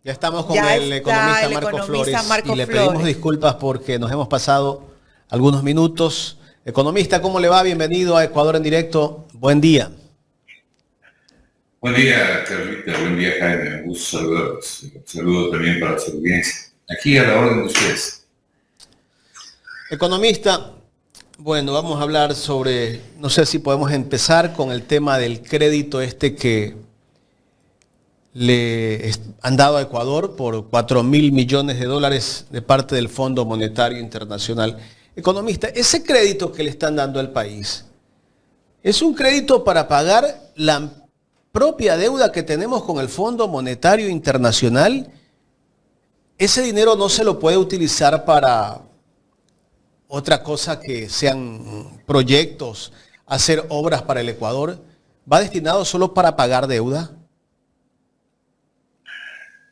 Ya estamos con Ya el está economista el Marco economista Flores Marco y le pedimos Flores. disculpas porque nos hemos pasado algunos minutos. Economista, ¿cómo le va? Bienvenido a Ecuador en directo. Buen día. Buen día, Carlita. Buen día, Jaime. Un gusto saludarlos. Un saludo también para su audiencia. Aquí a la orden de ustedes. Economista, bueno, vamos a hablar sobre, no sé si podemos empezar con el tema del crédito que le han dado a Ecuador por 4.000 millones de dólares de parte del Fondo Monetario Internacional. Economista, ese crédito que le están dando al país, ¿es un crédito para pagar la propia deuda que tenemos con el Fondo Monetario Internacional? ¿Ese dinero no se lo puede utilizar para otra cosa que sean proyectos, hacer obras para el Ecuador? ¿Va destinado solo para pagar deuda?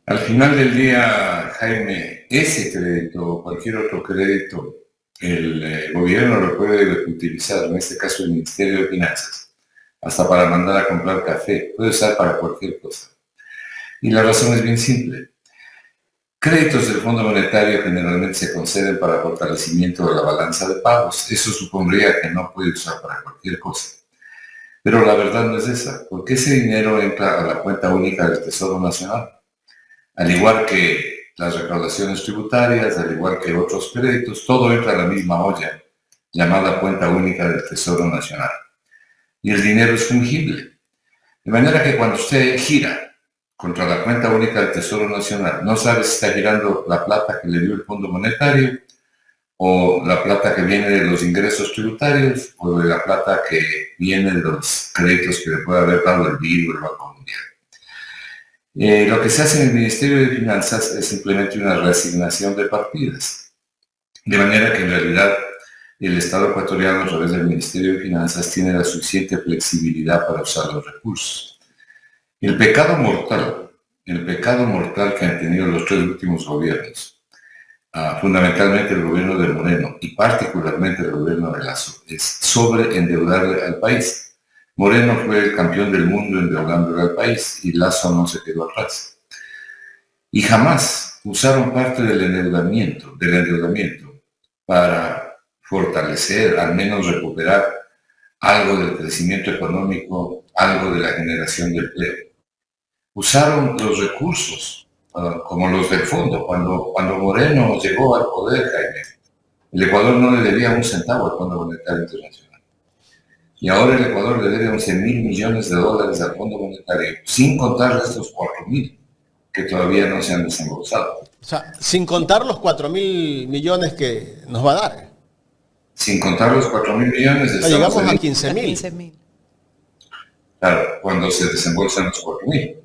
Al final del día, Jaime, ese crédito o cualquier otro crédito, el gobierno lo puede utilizar, en este caso el Ministerio de Finanzas, hasta para mandar a comprar café. Puede usar para cualquier cosa. Y la razón es bien simple. Créditos del Fondo Monetario generalmente se conceden para fortalecimiento de la balanza de pagos. Eso supondría que no puede usar para cualquier cosa. Pero la verdad no es esa, porque ese dinero entra a la cuenta única del Tesoro Nacional. Al igual que las recaudaciones tributarias, al igual que otros créditos, todo entra a la misma olla, llamada cuenta única del Tesoro Nacional. Y el dinero es fungible. De manera que cuando usted gira contra la cuenta única del Tesoro Nacional, no sabe si está girando la plata que le dio el Fondo Monetario, o la plata que viene de los ingresos tributarios, o de la plata que viene de los créditos que le puede haber dado el BID o el Banco Mundial. Lo que se hace en el Ministerio de Finanzas es simplemente una reasignación de partidas. De manera que en realidad el Estado ecuatoriano a través del Ministerio de Finanzas tiene la suficiente flexibilidad para usar los recursos. El pecado mortal que han tenido los tres últimos gobiernos, fundamentalmente el gobierno de Moreno y particularmente el gobierno de Lasso, es sobreendeudarle al país. Moreno fue el campeón del mundo endeudándole al país y Lasso no se quedó atrás. Y jamás usaron parte del endeudamiento para fortalecer, al menos recuperar algo del crecimiento económico, algo de la generación de empleo. Usaron los recursos, como los del fondo. Cuando Moreno llegó al poder, Jaime, el Ecuador no le debía un centavo al Fondo Monetario Internacional. Y ahora el Ecuador le debe 11.000 millones de dólares al Fondo Monetario, sin contar estos 4.000 que todavía no se han desembolsado. O sea, sin contar los 4.000 millones que nos va a dar. Sin contar los 4.000 millones, llegamos a 15.000. Claro, cuando se desembolsan los 4.000.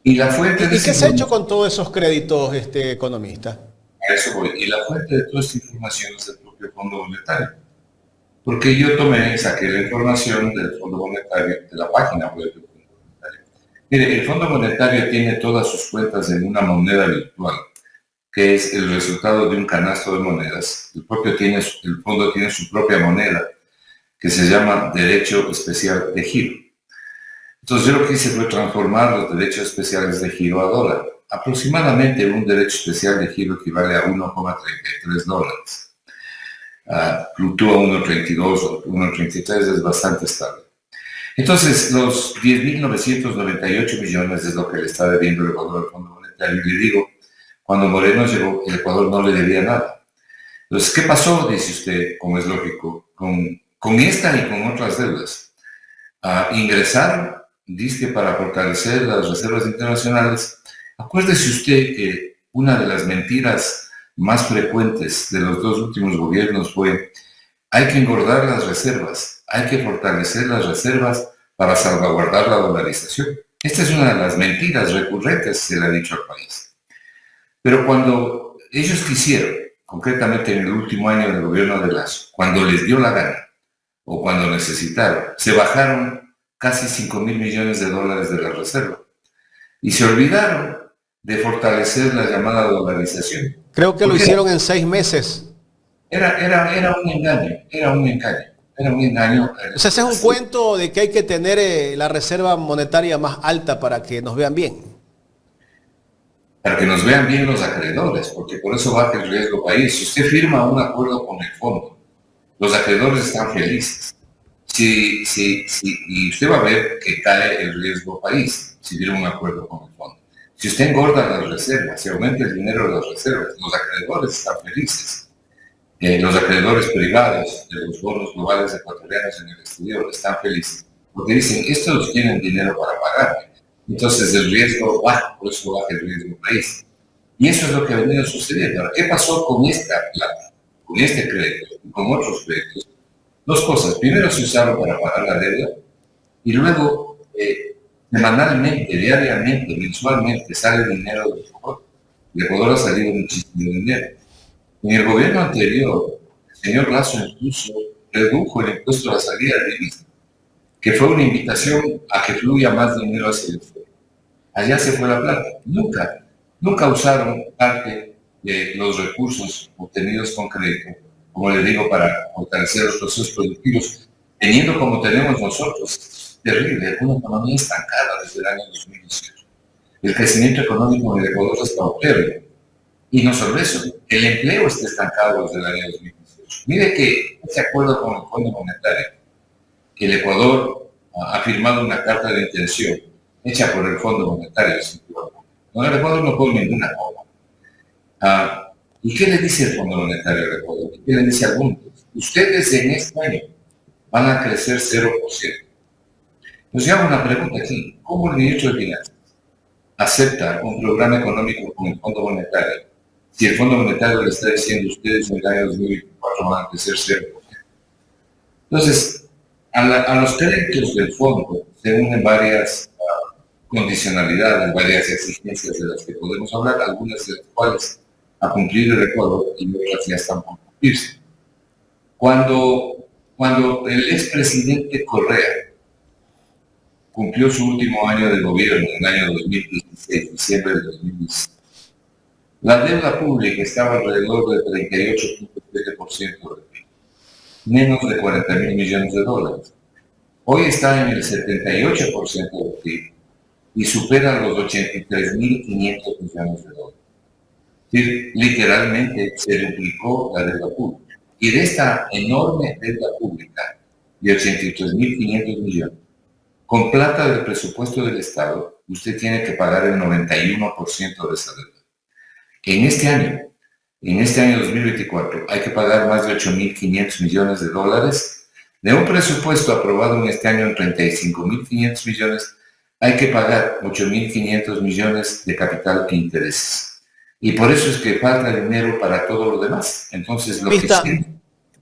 Y la fuente de ¿Y qué se ha hecho con todos esos créditos, economista? A eso voy. Y la fuente de toda esta información es el propio Fondo Monetario. Porque yo saqué la información del Fondo Monetario, de la página web del Fondo Monetario. Mire, el Fondo Monetario tiene todas sus cuentas en una moneda virtual, que es el resultado de un canasto de monedas. El fondo tiene su propia moneda, que se llama Derecho Especial de Giro. Entonces yo lo que hice fue transformar los derechos especiales de giro a dólar. Aproximadamente un derecho especial de giro equivale a 1,33 dólares. Fluctúa 1,32 o 1,33, es bastante estable. Entonces, los 10.998 millones es lo que le está debiendo el Ecuador al Fondo Monetario. Y le digo, cuando Moreno llegó, el Ecuador no le debía nada. Entonces, ¿qué pasó? Dice usted, como es lógico, con esta y con otras deudas. Ingresaron, dice, para fortalecer las reservas internacionales. Acuérdese usted que una de las mentiras más frecuentes de los dos últimos gobiernos fue: hay que engordar las reservas, hay que fortalecer las reservas para salvaguardar la dolarización. Esta es una de las mentiras recurrentes que se le ha dicho al país. Pero cuando ellos quisieron, concretamente en el último año del gobierno de Lasso, cuando les dio la gana o cuando necesitaron, se bajaron casi 5.000 millones de dólares de la reserva y se olvidaron de fortalecer la llamada dolarización. Creo que lo hicieron en 6 meses. Era un engaño. O sea, ese es un cuento de que hay que tener la reserva monetaria más alta para que nos vean bien. para que nos vean bien los acreedores, porque por eso baja el riesgo país. Si usted firma un acuerdo con el fondo, los acreedores están felices. Y usted va a ver que cae el riesgo país si firma un acuerdo con el fondo. Si usted engorda las reservas, si aumenta el dinero de las reservas, los acreedores están felices. Los acreedores privados de los bonos globales ecuatorianos en el exterior están felices, porque dicen, estos tienen dinero para pagar. Entonces el riesgo baja, por eso baja el riesgo país. Y eso es lo que ha venido sucediendo. Ahora, ¿qué pasó con esta plata, con este crédito y con otros créditos? Dos cosas. Primero se usaron para pagar la deuda y luego semanalmente, diariamente, mensualmente sale dinero del Ecuador. El Ecuador ha salido muchísimo dinero. En el gobierno anterior, el señor Lasso incluso redujo el impuesto a la salida de divisas, que fue una invitación a que fluya más dinero hacia el exterior. Allá se fue la plata. Nunca usaron parte de los recursos obtenidos con crédito, como le digo, para fortalecer los procesos productivos, teniendo como tenemos nosotros, terrible, una economía estancada desde el año 2018. El crecimiento económico en el Ecuador es paupérrimo. Y no solo eso, el empleo está estancado desde el año 2018. Mire que ese acuerdo con el Fondo Monetario, que el Ecuador ha firmado una carta de intención hecha por el Fondo Monetario. No, el Ecuador no pone ninguna cosa. ¿Y qué le dice el Fondo Monetario al Ecuador? ¿Qué le dice al mundo? Ustedes en este año van a crecer 0%. Nos hago una pregunta aquí. ¿Cómo el ministro de Finanzas acepta un programa económico con el Fondo Monetario si el Fondo Monetario le está diciendo ustedes en el año 2024 van a crecer 0%? Entonces, a los créditos del fondo se unen varias condicionalidades, varias exigencias de las que podemos hablar, algunas de las cuales a cumplir el Ecuador y otras ya están por cumplirse. Cuando el expresidente Correa cumplió su último año de gobierno, en el año 2016, diciembre de 2016, la deuda pública estaba alrededor del 38.7% del PIB, menos de 40.000 millones de dólares. Hoy está en el 78% del PIB y supera los 83.500 millones de dólares. Es decir, literalmente se duplicó la deuda pública. Y de esta enorme deuda pública de 83.500 millones, con plata del presupuesto del Estado, usted tiene que pagar el 91% de esa deuda. En este año 2024, hay que pagar más de 8.500 millones de dólares. De un presupuesto aprobado en este año en 35.500 millones, hay que pagar 8.500 millones de capital e intereses. Y por eso es que falta dinero para todo lo demás. Entonces,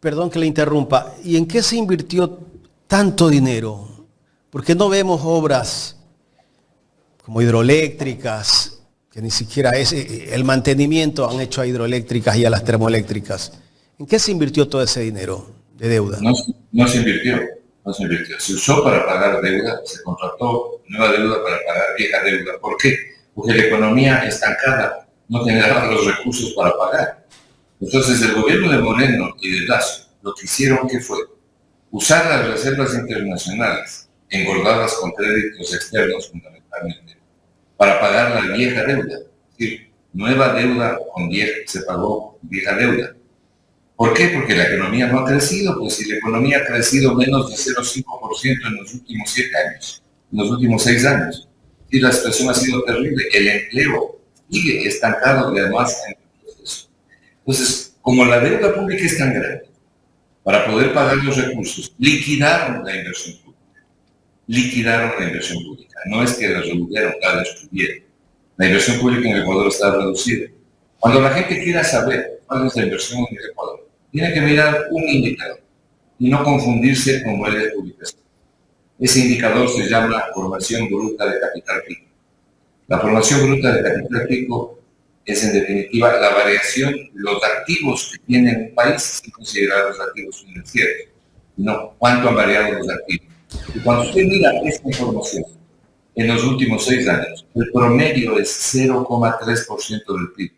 perdón que le interrumpa. ¿Y en qué se invirtió tanto dinero? Porque no vemos obras como hidroeléctricas, que ni siquiera es el mantenimiento han hecho a hidroeléctricas y a las termoeléctricas. ¿En qué se invirtió todo ese dinero de deuda? No se invirtió. Se usó para pagar deuda, se contrató nueva deuda para pagar vieja deuda. ¿Por qué? Porque la economía estancada no generaba los recursos para pagar. Entonces el gobierno de Moreno y de Lasso lo que hicieron que fue usar las reservas internacionales engordadas con créditos externos fundamentalmente para pagar la vieja deuda. Es decir, nueva deuda con se pagó vieja deuda. ¿Por qué? Porque la economía no ha crecido. Pues si la economía ha crecido menos de 0,5% en los últimos 7 años, en los últimos 6 años, y la situación ha sido terrible, el empleo sigue estancado y además en el proceso. Entonces, como la deuda pública es tan grande, para poder pagar los recursos, liquidaron la inversión pública. No es que la redujeron, la destruyeron. La inversión pública en el Ecuador está reducida. Cuando la gente quiera saber cuál es la inversión en el Ecuador, tiene que mirar un indicador y no confundirse con modelos de publicación. Ese indicador se llama formación bruta de capital fijo. La formación bruta de capital fijo es en definitiva la variación de los activos que tiene un país sin considerar los activos financieros, no cuánto han variado los activos. Y cuando usted mira esta información en los últimos 6 años, el promedio es 0,3% del PIB.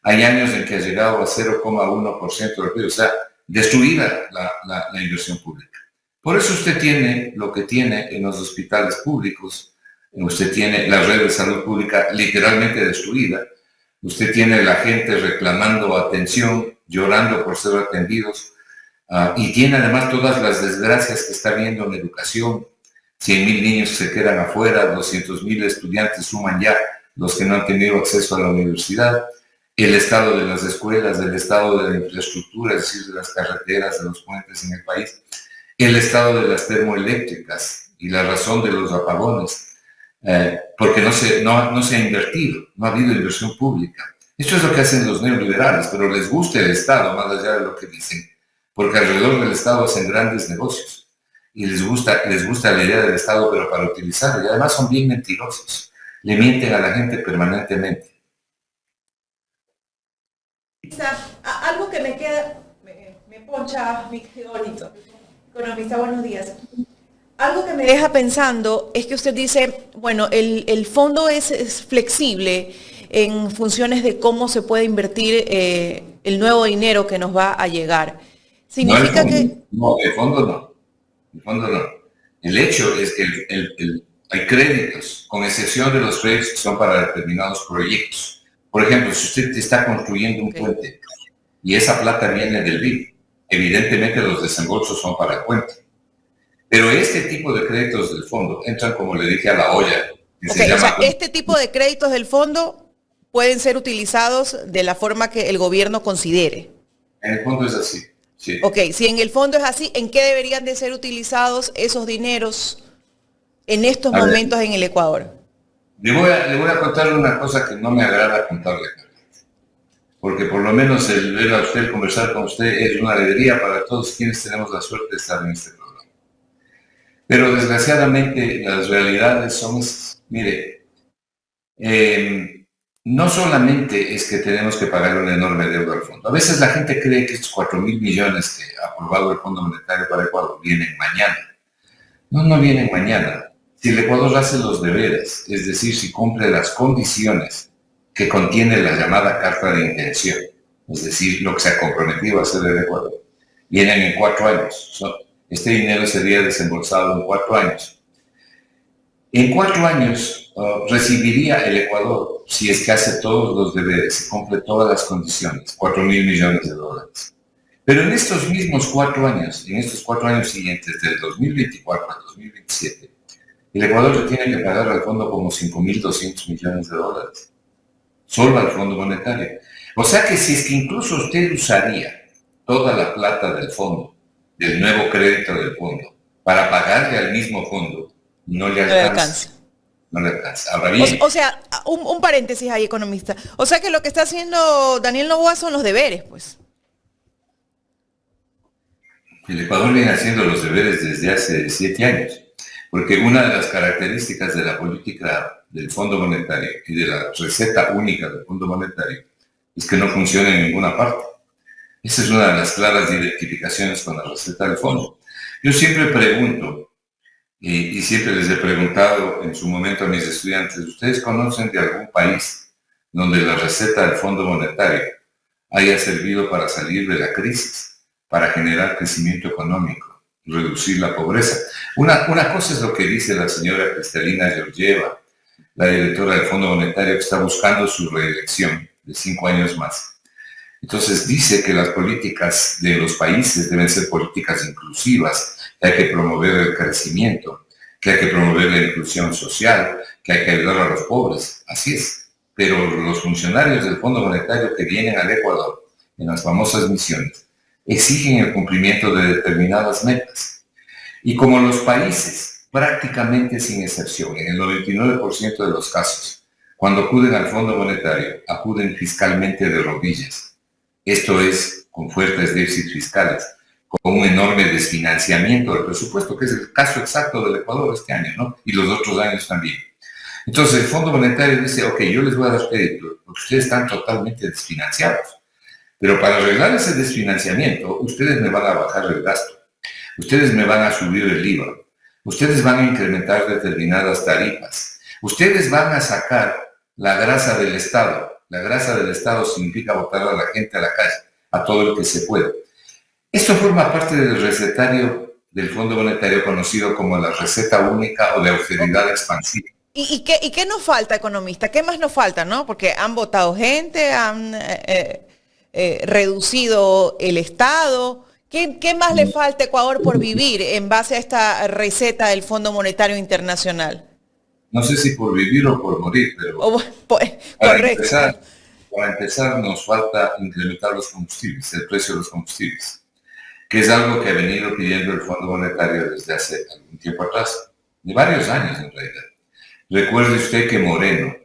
Hay años en que ha llegado a 0,1% del PIB, o sea, destruida la inversión pública. Por eso usted tiene lo que tiene en los hospitales públicos, usted tiene la red de salud pública literalmente destruida, Usted tiene la gente reclamando atención, llorando por ser atendidos, y tiene además todas las desgracias que está viendo en educación. 100.000 niños se quedan afuera, 200.000 estudiantes suman ya los que no han tenido acceso a la universidad, el estado de las escuelas, el estado de la infraestructura, es decir, de las carreteras, de los puentes en el país, el estado de las termoeléctricas y la razón de los apagones, porque no se ha invertido, no ha habido inversión pública. Esto es lo que hacen los neoliberales, pero les gusta el Estado, más allá de lo que dicen, porque alrededor del Estado hacen grandes negocios y les gusta la idea del Estado, pero para utilizarla, y además son bien mentirosos, le mienten a la gente permanentemente. Algo que me queda, me poncha, mi querido Olito, economista, buenos días. Algo que me deja pensando es que usted dice, bueno, el fondo es flexible en funciones de cómo se puede invertir el nuevo dinero que nos va a llegar. Significa no, el fondo no. El hecho es que hay créditos, con excepción de los créditos que son para determinados proyectos. Por ejemplo, si usted está construyendo un puente y esa plata viene del BID, evidentemente los desembolsos son para el puente. Pero este tipo de créditos del fondo entran, como le dije, a la olla. O sea, este tipo de créditos del fondo pueden ser utilizados de la forma que el gobierno considere. En el fondo es así. Sí. Ok, si en el fondo es así, ¿en qué deberían de ser utilizados esos dineros en estos momentos en el Ecuador? Le voy a contar una cosa que no me agrada contarle, porque por lo menos el ver a usted, conversar con usted, es una alegría para todos quienes tenemos la suerte de estar en este programa. Pero desgraciadamente las realidades son, mire, no solamente es que tenemos que pagar una enorme deuda al fondo. A veces la gente cree que estos 4.000 millones que ha aprobado el Fondo Monetario para Ecuador vienen mañana. No vienen mañana. Si el Ecuador hace los deberes, es decir, si cumple las condiciones que contiene la llamada Carta de Intención, es decir, lo que se ha comprometido a hacer el Ecuador, vienen en 4 años. Este dinero sería desembolsado en 4 años. En 4 años recibiría el Ecuador, si es que hace todos los deberes, cumple todas las condiciones, 4.000 millones de dólares. Pero en estos mismos 4 años, en estos 4 años siguientes, del 2024 al 2027, el Ecuador le tiene que pagar al fondo como 5.200 millones de dólares, solo al Fondo Monetario. O sea que si es que incluso usted usaría toda la plata del fondo, del nuevo crédito del fondo, para pagarle al mismo fondo, no le alcanza. No le alcanza. Ahora bien, o sea, un paréntesis ahí, economista. O sea que lo que está haciendo Daniel Noboa son los deberes, pues. el Ecuador viene haciendo los deberes desde hace 7 años, porque una de las características de la política del Fondo Monetario y de la receta única del Fondo Monetario es que no funciona en ninguna parte. Esa es una de las claras identificaciones con la receta del fondo. Yo siempre pregunto, y siempre les he preguntado en su momento a mis estudiantes, ¿ustedes conocen de algún país donde la receta del Fondo Monetario haya servido para salir de la crisis, para generar crecimiento económico, reducir la pobreza? Una cosa es lo que dice la señora Cristalina Georgieva, la directora del Fondo Monetario, que está buscando su reelección de 5 años más. Entonces dice que las políticas de los países deben ser políticas inclusivas, que hay que promover el crecimiento, que hay que promover la inclusión social, que hay que ayudar a los pobres. Así es. Pero los funcionarios del Fondo Monetario que vienen al Ecuador en las famosas misiones exigen el cumplimiento de determinadas metas. Y como los países, prácticamente sin excepción, en el 99% de los casos, cuando acuden al Fondo Monetario, acuden fiscalmente de rodillas. Esto es, con fuertes déficits fiscales, con un enorme desfinanciamiento del presupuesto, que es el caso exacto del Ecuador este año, ¿no? Y los otros años también. Entonces, el Fondo Monetario dice, ok, yo les voy a dar crédito, porque ustedes están totalmente desfinanciados. Pero para arreglar ese desfinanciamiento, ustedes me van a bajar el gasto. Ustedes me van a subir el IVA. Ustedes van a incrementar determinadas tarifas. Ustedes van a sacar la grasa del Estado. La grasa del Estado significa botar a la gente a la calle, a todo el que se puede. Esto forma parte del recetario del Fondo Monetario conocido como la receta única o de austeridad expansiva. ¿Y qué nos falta, economista? ¿Qué más nos falta, no? Porque han votado gente, han reducido el Estado. ¿Qué más le falta a Ecuador por vivir en base a esta receta del Fondo Monetario Internacional? No sé si por vivir o por morir, pero Pues, para correcto. empezar nos falta incrementar los combustibles, el precio de los combustibles, que es algo que ha venido pidiendo el Fondo Monetario desde hace algún tiempo atrás, de varios años en realidad. Recuerde usted que Moreno,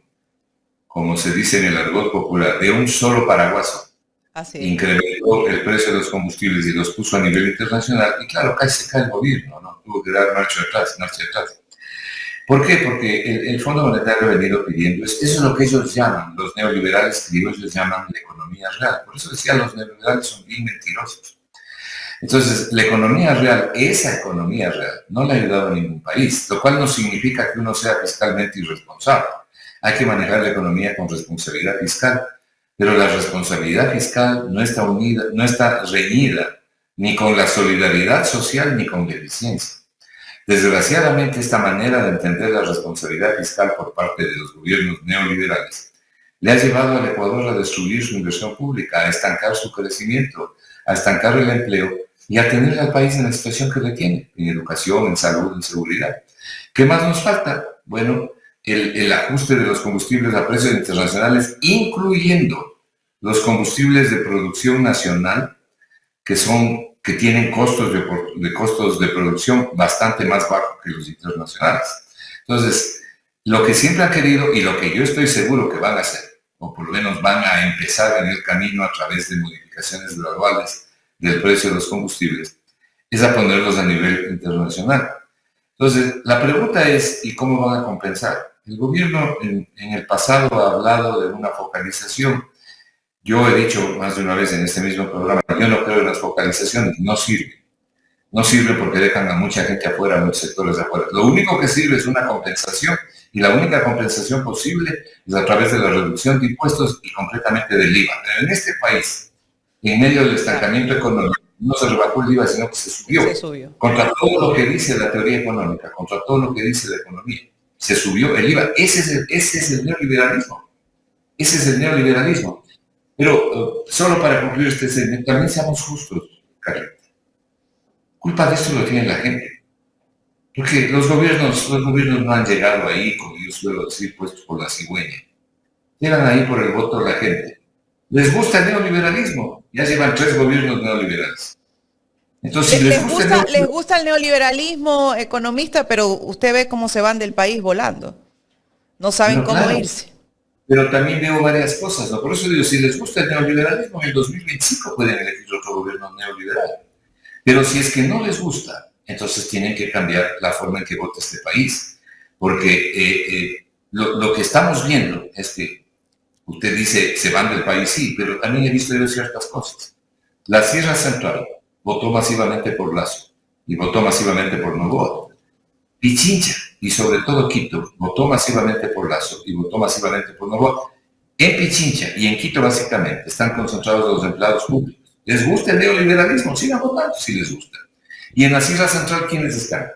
como se dice en el argot popular, de un solo paraguaso, Así es. incrementó el precio de los combustibles y los puso a nivel internacional, y claro, casi se cae el gobierno, ¿no? Tuvo que dar marcha atrás. ¿Por qué? Porque el Fondo Monetario ha venido pidiendo, eso es lo que ellos llaman, los neoliberales criollos llaman la economía real. Por eso decía, los neoliberales son bien mentirosos. Entonces, la economía real, esa economía real, no le ha ayudado a ningún país, lo cual no significa que uno sea fiscalmente irresponsable. Hay que manejar la economía con responsabilidad fiscal, pero la responsabilidad fiscal no está unida, no está reñida ni con la solidaridad social ni con la eficiencia. Desgraciadamente, esta manera de entender la responsabilidad fiscal por parte de los gobiernos neoliberales le ha llevado al Ecuador a destruir su inversión pública, a estancar su crecimiento, a estancar el empleo y a tener al país en la situación que le tiene, en educación, en salud, en seguridad. ¿Qué más nos falta? Bueno, el ajuste de los combustibles a precios internacionales, incluyendo los combustibles de producción nacional, que tienen costos de producción bastante más bajos que los internacionales. Entonces, lo que siempre han querido y lo que yo estoy seguro que van a hacer, o por lo menos van a empezar en el camino a través de modificaciones graduales del precio de los combustibles, es a ponerlos a nivel internacional. Entonces, la pregunta es, ¿y cómo van a compensar? El gobierno en el pasado ha hablado de una focalización. Yo he dicho más de una vez en este mismo programa, yo no creo en las focalizaciones, no sirve. No sirve porque dejan a mucha gente afuera, a muchos sectores de afuera. Lo único que sirve es una compensación, y la única compensación posible es a través de la reducción de impuestos y concretamente del IVA. Pero en este país, en medio del estancamiento económico, no se rebajó el IVA, sino que se subió. Se subió. Contra todo lo que dice la teoría económica, contra todo lo que dice la economía, se subió el IVA. Ese es el neoliberalismo. Ese es el neoliberalismo. Pero solo para concluir este segmento, también seamos justos, Carlita. Culpa de esto lo tiene la gente. Porque los gobiernos no han llegado ahí, como yo suelo decir, puestos por la cigüeña. Llegan ahí por el voto de la gente. Les gusta el neoliberalismo. Ya llevan 3 gobiernos neoliberales. Entonces, si les gusta el neoliberalismo, economista, pero usted ve cómo se van del país volando. No saben cómo irse. Pero también veo varias cosas, ¿no? Por eso digo, si les gusta el neoliberalismo, en el 2025 pueden elegir otro gobierno neoliberal. Pero si es que no les gusta, entonces tienen que cambiar la forma en que vota este país. Porque lo que estamos viendo es que usted dice, se van del país, sí, pero también he visto yo ciertas cosas. La Sierra Central votó masivamente por Lazo y votó masivamente por Noboa. Pichincha y sobre todo Quito votó masivamente por Lazo y votó masivamente por Noboa. En Pichincha y en Quito básicamente están concentrados los empleados públicos. ¿Les gusta el neoliberalismo? Sigan votando si les gusta. Y en la Sierra Central, ¿quiénes están?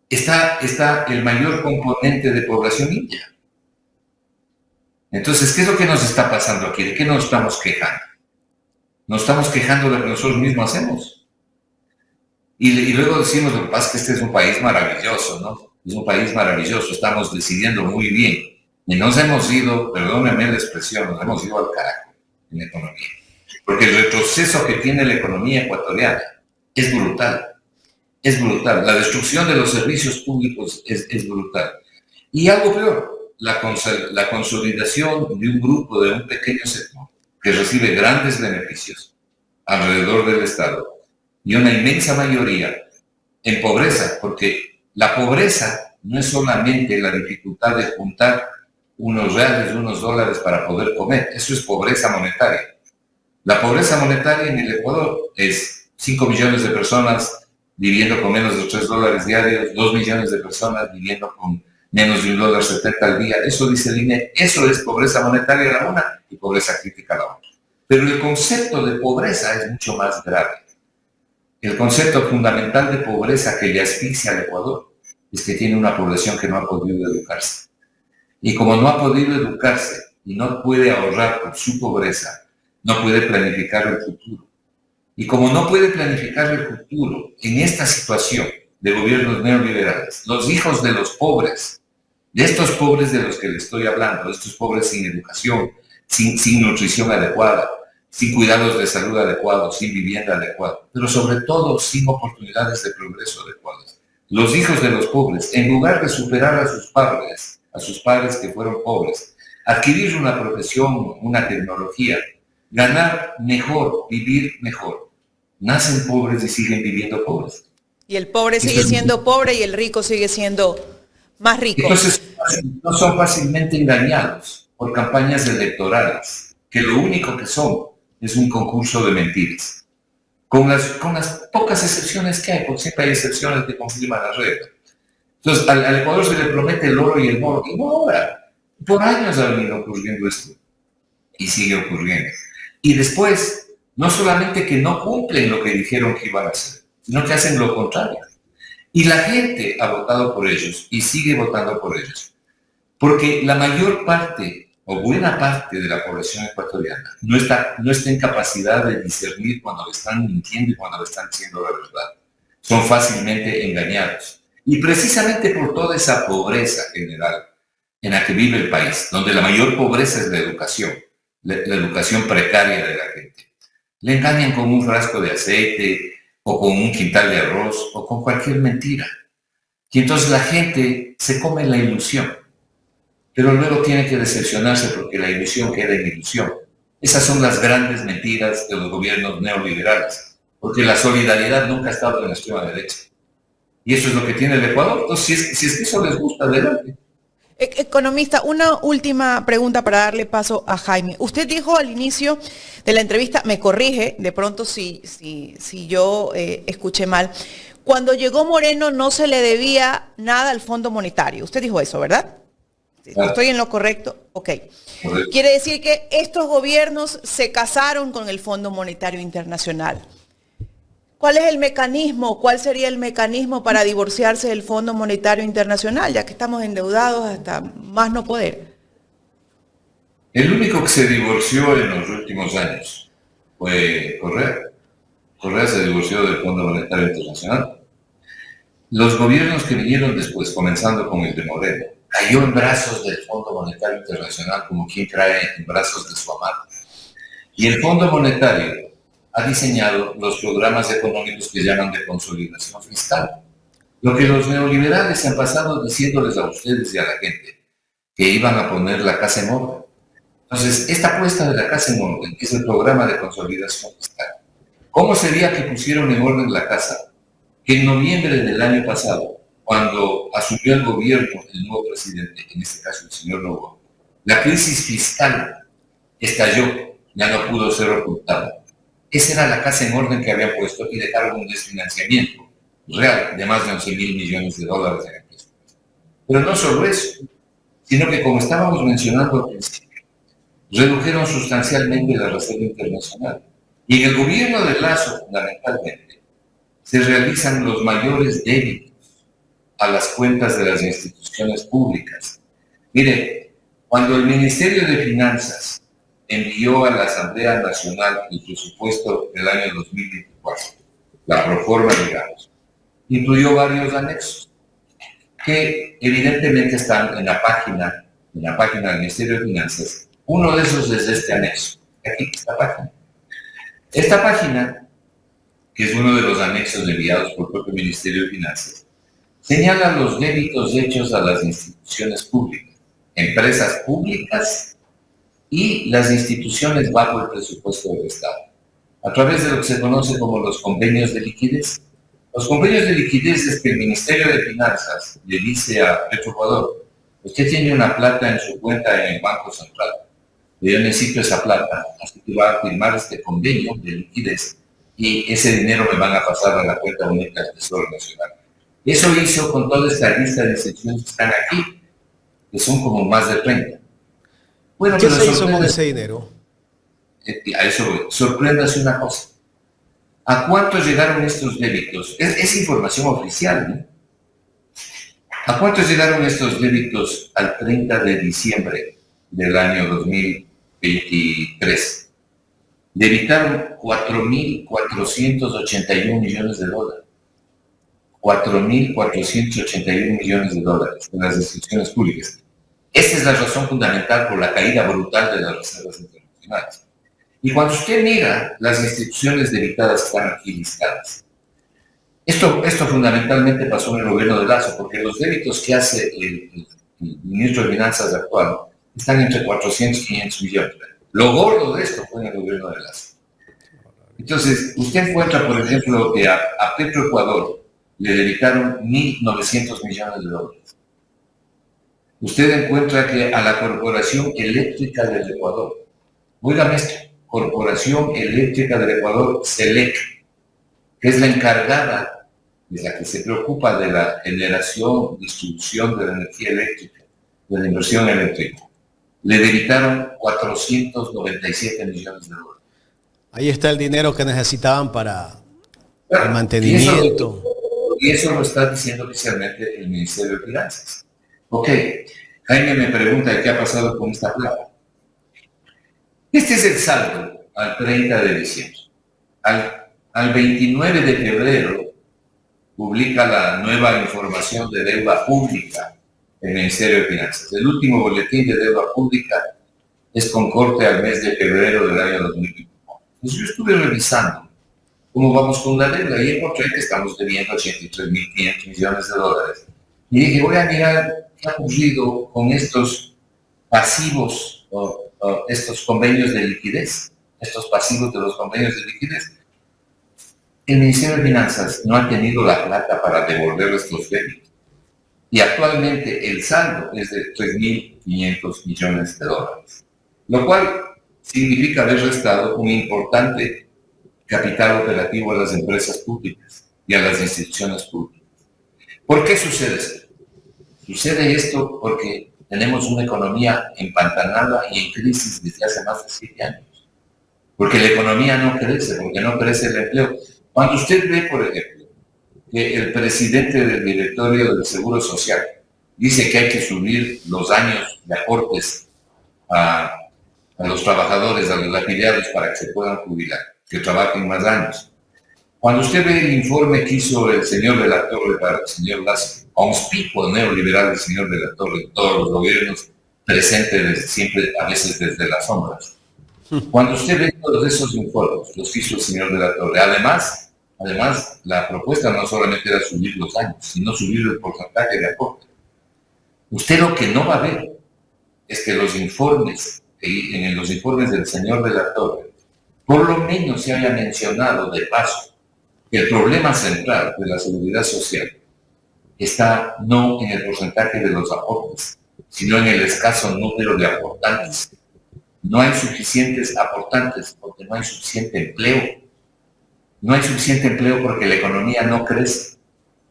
Está el mayor componente de población india. Entonces, ¿qué es lo que nos está pasando aquí? ¿De qué nos estamos quejando? Nos estamos quejando de lo que nosotros mismos hacemos. Y luego decimos, lo que pasa es que este es un país maravilloso, ¿no? Es un país maravilloso, estamos decidiendo muy bien. Y nos hemos ido, perdónenme la expresión, nos hemos ido al carajo en la economía. Porque el retroceso que tiene la economía ecuatoriana es brutal. Es brutal. La destrucción de los servicios públicos es brutal. Y algo peor, la consolidación de un grupo, de un pequeño sector, que recibe grandes beneficios alrededor del Estado, y una inmensa mayoría en pobreza, porque la pobreza no es solamente la dificultad de juntar unos reales, unos dólares para poder comer, eso es pobreza monetaria. La pobreza monetaria en el Ecuador es 5 millones de personas viviendo con menos de $3 diarios, 2 millones de personas viviendo con menos de $1.70 al día. Eso dice el INE, eso es pobreza monetaria la una y pobreza crítica la otra. Pero el concepto de pobreza es mucho más grave. El concepto fundamental de pobreza que le asfixia al Ecuador es que tiene una población que no ha podido educarse. Y como no ha podido educarse y no puede ahorrar por su pobreza, no puede planificar el futuro. Y como no puede planificar el futuro en esta situación de gobiernos neoliberales, los hijos de los pobres, de estos pobres de los que le estoy hablando, de estos pobres sin educación, sin nutrición adecuada, sin cuidados de salud adecuados, sin vivienda adecuada, pero sobre todo sin oportunidades de progreso adecuadas. Los hijos de los pobres, en lugar de superar a sus padres que fueron pobres, adquirir una profesión, una tecnología, ganar mejor, vivir mejor, nacen pobres y siguen viviendo pobres. Y el pobre sigue siendo pobre y el rico sigue siendo más rico. Entonces, no son fácilmente engañados por campañas electorales, que lo único que son es un concurso de mentiras. Con las pocas excepciones que hay, porque siempre hay excepciones que confirman las reglas. Entonces, al Ecuador se le promete el oro y el moro, y no ahora. Por años ha venido ocurriendo esto, y sigue ocurriendo. Y después, no solamente que no cumplen lo que dijeron que iban a hacer, sino que hacen lo contrario. Y la gente ha votado por ellos, y sigue votando por ellos. Porque la mayor parte, o buena parte de la población ecuatoriana, no está en capacidad de discernir cuando le están mintiendo y cuando le están diciendo la verdad. Son fácilmente engañados. Y precisamente por toda esa pobreza general en la que vive el país, donde la mayor pobreza es la educación precaria de la gente, le engañan con un frasco de aceite, o con un quintal de arroz, o con cualquier mentira. Y entonces la gente se come la ilusión, pero luego tiene que decepcionarse porque la ilusión queda en ilusión. Esas son las grandes mentiras de los gobiernos neoliberales, porque la solidaridad nunca ha estado en la extrema derecha. Y eso es lo que tiene el Ecuador. Entonces, si es que eso les gusta, adelante. Economista, una última pregunta para darle paso a Jaime. Usted dijo al inicio de la entrevista, me corrige de pronto si yo escuché mal, cuando llegó Moreno no se le debía nada al Fondo Monetario. Usted dijo eso, ¿verdad? Claro. ¿Estoy en lo correcto? Ok. Correcto. Quiere decir que estos gobiernos se casaron con el Fondo Monetario Internacional. ¿Cuál es el mecanismo? ¿Cuál sería el mecanismo para divorciarse del Fondo Monetario Internacional, ya que estamos endeudados hasta más no poder? El único que se divorció en los últimos años fue Correa. Correa se divorció del Fondo Monetario Internacional. Los gobiernos que vinieron después, comenzando con el de Moreno, cayó en brazos del Fondo Monetario Internacional como quien cae en brazos de su amante. Y el Fondo Monetario ha diseñado los programas económicos que llaman de consolidación fiscal. Lo que los neoliberales han pasado diciéndoles a ustedes y a la gente, que iban a poner la casa en orden. Entonces, esta puesta de la casa en orden, que es el programa de consolidación fiscal, ¿cómo sería que pusieron en orden la casa? Que en noviembre del año pasado, cuando asumió el gobierno el nuevo presidente, en este caso el señor Noboa, la crisis fiscal estalló, ya no pudo ser ocultada. Esa era la casa en orden que habían puesto y dejaron un desfinanciamiento real de más de 11.000 millones de dólares en el presupuesto. Pero no solo eso, sino que como estábamos mencionando al principio, redujeron sustancialmente la reserva internacional. Y en el gobierno de Lazo, fundamentalmente, se realizan los mayores débitos a las cuentas de las instituciones públicas. Mire, cuando el Ministerio de Finanzas envió a la Asamblea Nacional el presupuesto del año 2024, la proforma, digamos, incluyó varios anexos que evidentemente están en la página del Ministerio de Finanzas. Uno de esos es este anexo, aquí, esta página. Esta página, que es uno de los anexos enviados por el propio Ministerio de Finanzas, señala los débitos hechos a las instituciones públicas, empresas públicas y las instituciones bajo el presupuesto del Estado, a través de lo que se conoce como los convenios de liquidez. Los convenios de liquidez es que el Ministerio de Finanzas le dice a Petroecuador, usted tiene una plata en su cuenta en el Banco Central, yo necesito esa plata, así que va a firmar este convenio de liquidez y ese dinero me van a pasar a la cuenta única del Tesoro Nacional. Eso hizo con toda esta lista de instituciones que están aquí, que son como más de 30. Bueno, ¿qué se hizo con ese dinero? A eso voy. Sorpréndase una cosa. ¿A cuánto llegaron estos débitos? Es información oficial, ¿no? ¿A cuánto llegaron estos débitos al 30 de diciembre del año 2023? Debitaron 4.481 millones de dólares. 4.481 millones de dólares en las instituciones públicas. Esa es la razón fundamental por la caída brutal de las reservas internacionales. Y cuando usted mira las instituciones debitadas que están aquí listadas, esto fundamentalmente pasó en el gobierno de Lazo, porque los débitos que hace el ministro de Finanzas actual están entre 400 y 500 millones. Lo gordo de esto fue en el gobierno de Lazo. Entonces, usted encuentra, por ejemplo, que a Petroecuador le debitaron 1.900 millones de dólares. Usted encuentra que a la Corporación Eléctrica del Ecuador, óigame esto, Corporación Eléctrica del Ecuador, CELEC, que es la encargada, es la que se preocupa de la generación, distribución de la energía eléctrica, de la inversión eléctrica, le debitaron 497 millones de dólares. Ahí está el dinero que necesitaban para el mantenimiento. Y eso lo está diciendo oficialmente el Ministerio de Finanzas. Ok, Jaime me pregunta qué ha pasado con esta plata. Este es el saldo al 30 de diciembre. Al 29 de febrero publica la nueva información de deuda pública el Ministerio de Finanzas. El último boletín de deuda pública es con corte al mes de febrero del año 2021. Entonces yo estuve revisando cómo vamos con la deuda y encontré que estamos debiendo 83.500 millones de dólares. Y dije, voy a mirar qué ha ocurrido con estos pasivos o estos convenios de liquidez, estos pasivos de los convenios de liquidez. El Ministerio de Finanzas no ha tenido la plata para devolver estos débitos. Y actualmente el saldo es de 3.500 millones de dólares, lo cual significa haber restado un importante capital operativo a las empresas públicas y a las instituciones públicas. ¿Por qué sucede esto? Sucede esto porque tenemos una economía empantanada y en crisis desde hace más de 7 años. Porque la economía no crece, porque no crece el empleo. Cuando usted ve, por ejemplo, que el presidente del directorio del Seguro Social dice que hay que subir los años de aportes a los trabajadores, a los afiliados para que se puedan jubilar, que trabajen más años. Cuando usted ve el informe que hizo el señor de la Torre para el señor Lazo, conspicuo neoliberal del señor de la Torre, todos los gobiernos presentes siempre, a veces desde las sombras. Cuando usted ve todos esos informes, los que hizo el señor de la Torre, además, la propuesta no solamente era subir los años, sino subir el porcentaje de aporte. Usted lo que no va a ver es que en los informes del señor de la Torre, por lo menos se haya mencionado de paso que el problema central de la seguridad social está no en el porcentaje de los aportes, sino en el escaso número de aportantes. No hay suficientes aportantes porque no hay suficiente empleo. No hay suficiente empleo porque la economía no crece,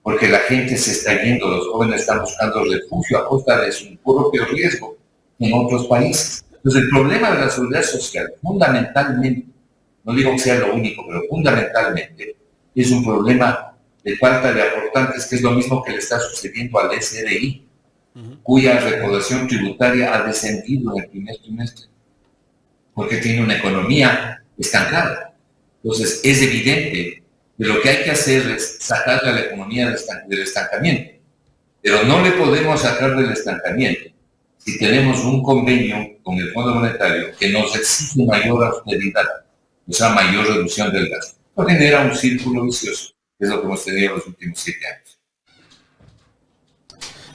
porque la gente se está yendo, los jóvenes están buscando refugio a costa de su propio riesgo en otros países. Entonces el problema de la seguridad social, fundamentalmente, no digo que sea lo único, pero fundamentalmente, es un problema de falta de aportantes, que es lo mismo que le está sucediendo al SRI, cuya recaudación tributaria ha descendido en el primer trimestre, porque tiene una economía estancada. Entonces es evidente que lo que hay que hacer es sacarle a la economía del estancamiento, pero no le podemos sacar del estancamiento si tenemos un convenio con el Fondo Monetario que nos exige mayor austeridad, o sea, mayor reducción del gasto. Esto genera un círculo vicioso, que es lo que hemos tenido en los últimos 7 años.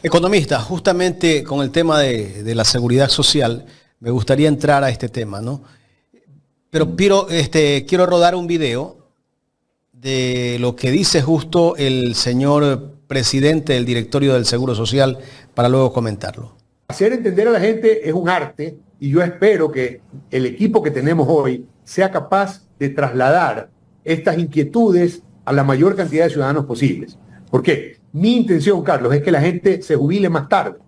Economista, justamente con el tema de la seguridad social, me gustaría entrar a este tema, ¿no? Pero quiero rodar un video de lo que dice justo el señor presidente del directorio del Seguro Social para luego comentarlo. Hacer entender a la gente es un arte y yo espero que el equipo que tenemos hoy sea capaz de trasladar estas inquietudes a la mayor cantidad de ciudadanos posibles. ¿Por qué? Mi intención, Carlos, es que la gente se jubile más tarde.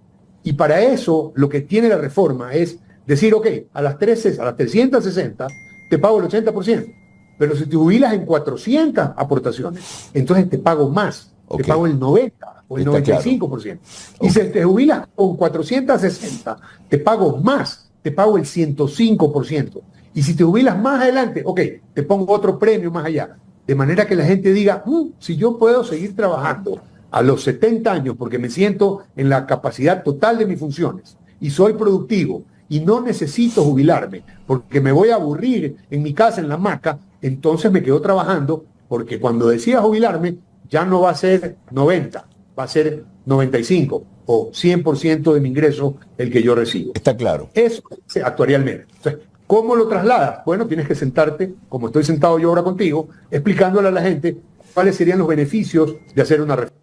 Y para eso lo que tiene la reforma es decir, ok, a las 360 te pago el 80%, pero si te jubilas en 400 aportaciones, entonces te pago más. te pago el 90 o el Está 95%. Y si te jubilas con 460, te pago más, te pago el 105%. Y si te jubilas más adelante, ok, te pongo otro premio más allá. De manera que la gente diga, si yo puedo seguir trabajando a los 70 años porque me siento en la capacidad total de mis funciones y soy productivo y no necesito jubilarme porque me voy a aburrir en mi casa, en la hamaca, entonces me quedo trabajando porque cuando decida jubilarme ya no va a ser 90, va a ser 95 o 100% de mi ingreso el que yo recibo. Está claro. Eso actuarialmente. Entonces, ¿cómo lo trasladas? Bueno, tienes que sentarte, como estoy sentado yo ahora contigo, explicándole a la gente cuáles serían los beneficios de hacer una reforma.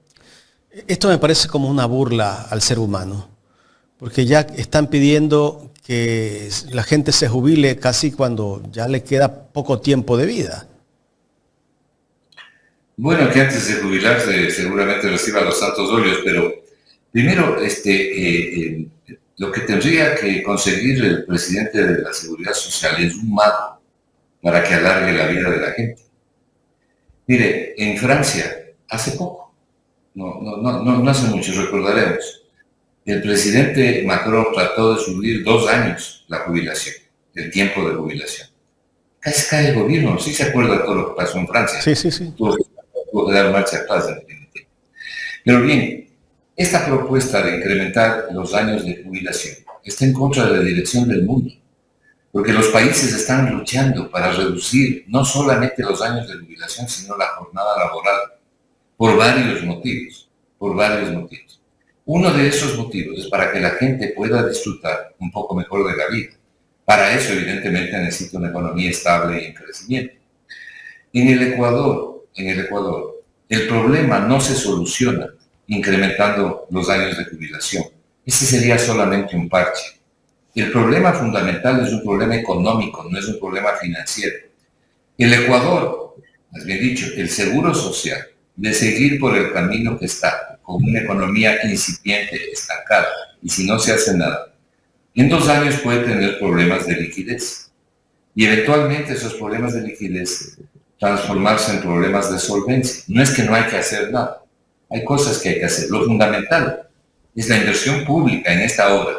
Esto me parece como una burla al ser humano, porque ya están pidiendo que la gente se jubile casi cuando ya le queda poco tiempo de vida. Bueno, que antes de jubilarse seguramente reciba los santos óleos, pero primero, lo que tendría que conseguir el presidente de la Seguridad Social es un mago para que alargue la vida de la gente. Mire, en Francia, hace poco, no hace mucho, recordaremos, el presidente Macron trató de subir 2 años la jubilación, el tiempo de jubilación. Casi cae el gobierno, ¿sí se acuerda todo lo que pasó en Francia? Sí. Tuvo que dar marcha atrás, definitivamente. Pero bien, esta propuesta de incrementar los años de jubilación está en contra de la dirección del mundo, porque los países están luchando para reducir no solamente los años de jubilación, sino la jornada laboral, por varios motivos. Uno de esos motivos es para que la gente pueda disfrutar un poco mejor de la vida. Para eso, evidentemente, necesita una economía estable y en crecimiento. En el Ecuador, el problema no se soluciona incrementando los años de jubilación. Ese sería solamente un parche. El problema fundamental es un problema económico, no es un problema financiero. El Ecuador, más bien dicho, el Seguro Social, de seguir por el camino que está, con una economía incipiente, estancada, y si no se hace nada, en 2 años puede tener problemas de liquidez. Y eventualmente esos problemas de liquidez transformarse en problemas de solvencia. No es que no hay que hacer nada. Hay cosas que hay que hacer. Lo fundamental es la inversión pública en esta hora,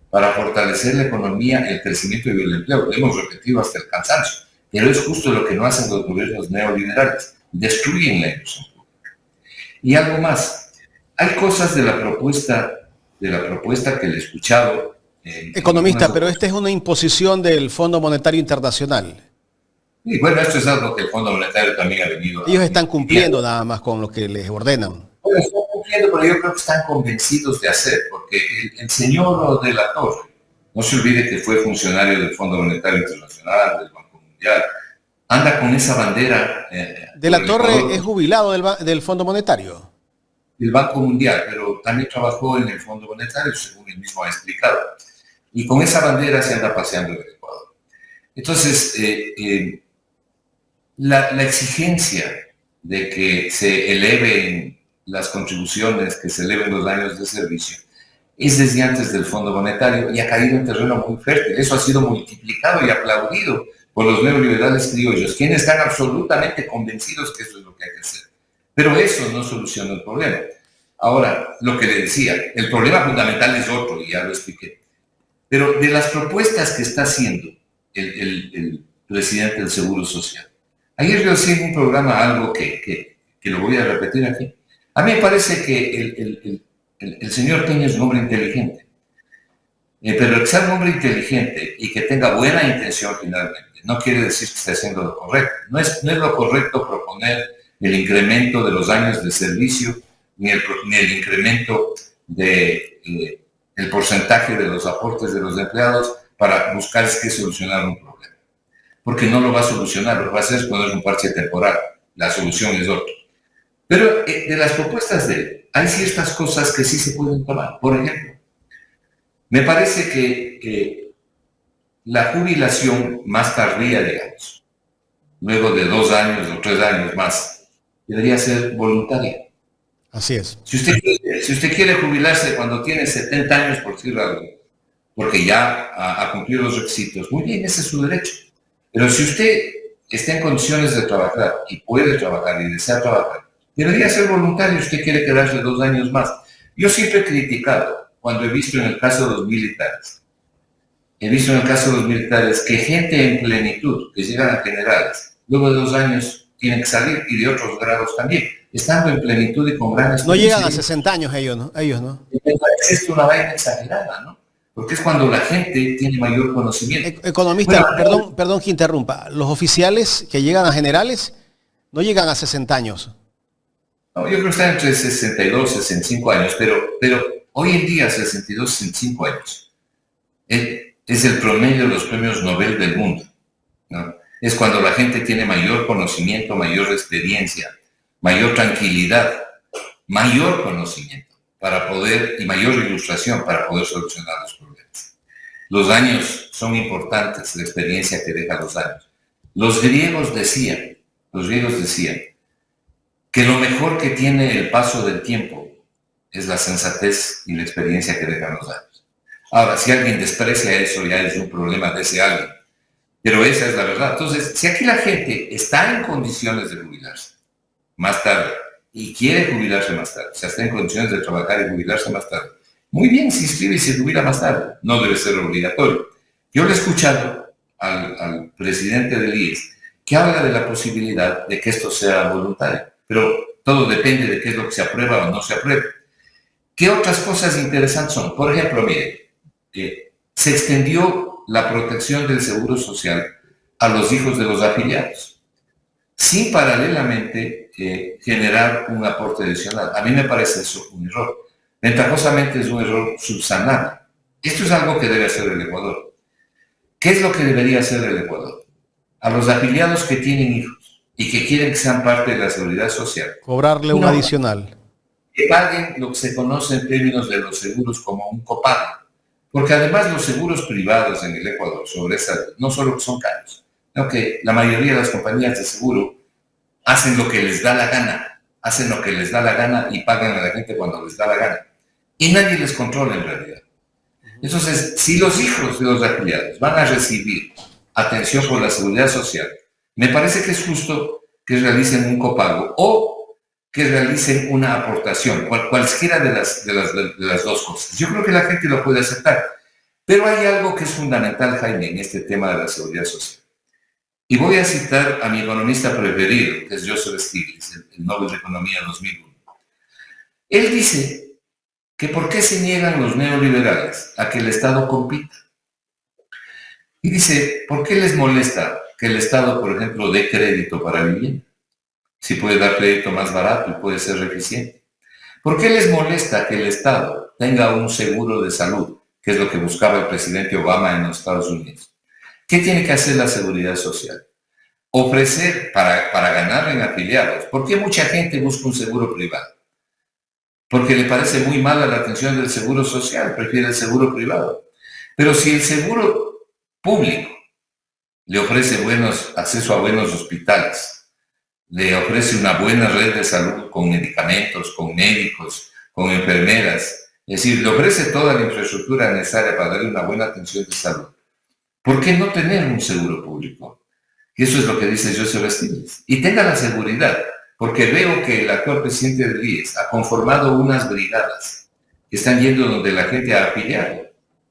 para fortalecer la economía, el crecimiento y el empleo. Lo hemos repetido hasta el cansancio, pero es justo lo que no hacen los gobiernos neoliberales. Destruyen la inversión pública. Y algo más. Hay cosas de la propuesta que le he escuchado. Economista, pero esta es una imposición del Fondo Monetario Internacional. Y bueno, esto es algo que el Fondo Monetario también ha venido. Ellos están cumpliendo nada más con lo que les ordenan. Bueno, están cumpliendo, pero yo creo que están convencidos de hacer, porque el señor de la Torre, no se olvide que fue funcionario del Fondo Monetario Internacional, del Banco Mundial, anda con esa bandera. De la Torre es jubilado del Fondo Monetario. Del Banco Mundial, pero también trabajó en el Fondo Monetario, según él mismo ha explicado. Y con esa bandera se anda paseando en el Ecuador. Entonces, la exigencia de que se eleven las contribuciones, que se eleven los años de servicio, es desde antes del Fondo Monetario y ha caído en terreno muy fértil. Eso ha sido multiplicado y aplaudido por los neoliberales criollos, quienes están absolutamente convencidos que eso es lo que hay que hacer. Pero eso no soluciona el problema. Ahora, lo que le decía, el problema fundamental es otro, y ya lo expliqué. Pero de las propuestas que está haciendo el presidente del Seguro Social, ayer yo hacía en un programa algo que lo voy a repetir aquí. A mí me parece que el señor Peña es un hombre inteligente. Pero que sea un hombre inteligente y que tenga buena intención finalmente, no quiere decir que esté haciendo lo correcto. No es lo correcto proponer el incremento de los años de servicio, ni el incremento del porcentaje de los aportes de los empleados para buscar que solucionar un problema. Porque no lo va a solucionar, lo que va a hacer es poner un parche temporal. La solución es otra. Pero de las propuestas de él, hay ciertas cosas que sí se pueden tomar. Por ejemplo, me parece que la jubilación más tardía, digamos, luego de 2 años o 3 años más, debería ser voluntaria. Así es. Si usted quiere jubilarse cuando tiene 70 años, por decirlo algo, porque ya ha cumplido los requisitos, muy bien, ese es su derecho. Pero si usted está en condiciones de trabajar y puede trabajar y desea trabajar, Debería ser voluntario. Usted quiere quedarse 2 años más. Yo siempre he criticado, cuando he visto en el caso de los militares, que gente en plenitud, que llegan a generales, luego de 2 años tienen que salir, y de otros grados también, estando en plenitud y con gran experiencia. No llegan a 60 años ellos, ¿no? Es esto una vaina exagerada, ¿no? Porque es cuando la gente tiene mayor conocimiento. Economista, perdón que interrumpa. Los oficiales que llegan a generales no llegan a 60 años. No, yo creo que están entre 62 y 65 años, pero hoy en día 62, 65 años es el promedio de los premios Nobel del mundo, ¿no? Es cuando la gente tiene mayor conocimiento, mayor experiencia, mayor tranquilidad, mayor conocimiento para poder, y mayor ilustración para poder solucionar los problemas. Los años son importantes, la experiencia que deja los años. Los griegos decían que lo mejor que tiene el paso del tiempo es la sensatez y la experiencia que dejan los años. Ahora, si alguien desprecia eso, ya es un problema de ese alguien. Pero esa es la verdad. Entonces, si aquí la gente está en condiciones de jubilarse más tarde y quiere jubilarse más tarde, o sea, está en condiciones de trabajar y jubilarse más tarde, muy bien, se inscribe y se jubila más tarde. No debe ser obligatorio. Yo le he escuchado al presidente del IES que habla de la posibilidad de que esto sea voluntario, pero todo depende de qué es lo que se aprueba o no se aprueba. ¿Qué otras cosas interesantes son? Por ejemplo, mire, se extendió la protección del seguro social a los hijos de los afiliados, sin paralelamente generar un aporte adicional. A mí me parece eso un error. Ventajosamente es un error subsanable. Esto es algo que debe hacer el Ecuador. ¿Qué es lo que debería hacer el Ecuador? A los afiliados que tienen hijos y que quieren que sean parte de la seguridad social, cobrarle un adicional. Que paguen lo que se conoce en términos de los seguros como un copago. Porque además los seguros privados en el Ecuador sobre esa, no solo son caros, sino que la mayoría de las compañías de seguro hacen lo que les da la gana, y pagan a la gente cuando les da la gana. Y nadie les controla en realidad. Entonces, si los hijos de los afiliados van a recibir atención por la seguridad social, me parece que es justo que realicen un copago o que realicen una aportación, cualquiera de las dos cosas. Yo creo que la gente lo puede aceptar. Pero hay algo que es fundamental, Jaime, en este tema de la seguridad social. Y voy a citar a mi economista preferido, que es Joseph Stiglitz, el Nobel de Economía 2001. Él dice que ¿por qué se niegan los neoliberales a que el Estado compita? Y dice, ¿por qué les molesta que el Estado, por ejemplo, dé crédito para vivienda? Si puede dar crédito más barato y puede ser eficiente. ¿Por qué les molesta que el Estado tenga un seguro de salud, que es lo que buscaba el presidente Obama en los Estados Unidos? ¿Qué tiene que hacer la seguridad social? Ofrecer para ganar en afiliados. ¿Por qué mucha gente busca un seguro privado? Porque le parece muy mala la atención del seguro social, prefiere el seguro privado. Pero si el seguro público le ofrece acceso a buenos hospitales, le ofrece una buena red de salud con medicamentos, con médicos, con enfermeras, es decir, le ofrece toda la infraestructura necesaria para darle una buena atención de salud, ¿por qué no tener un seguro público? Y eso es lo que dice Joseph Stiglitz. Y tenga la seguridad, porque veo que el actual presidente del IES ha conformado unas brigadas que están yendo donde la gente ha afiliado.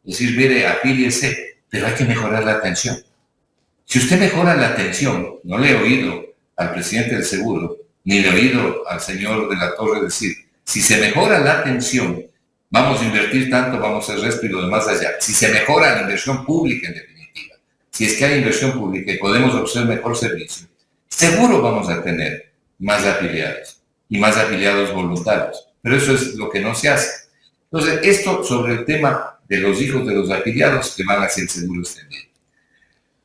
Es decir, mire, afíliese, pero hay que mejorar la atención. Si usted mejora la atención, no le he oído al presidente del seguro, ni le he oído al señor de la Torre decir, si se mejora la atención, vamos a invertir tanto, vamos a hacer esto y lo demás allá. Si se mejora la inversión pública, en definitiva, si es que hay inversión pública y podemos ofrecer mejor servicio, seguro vamos a tener más afiliados y más afiliados voluntarios. Pero eso es lo que no se hace. Entonces, esto sobre el tema de los hijos de los afiliados que van a hacer seguro extendido.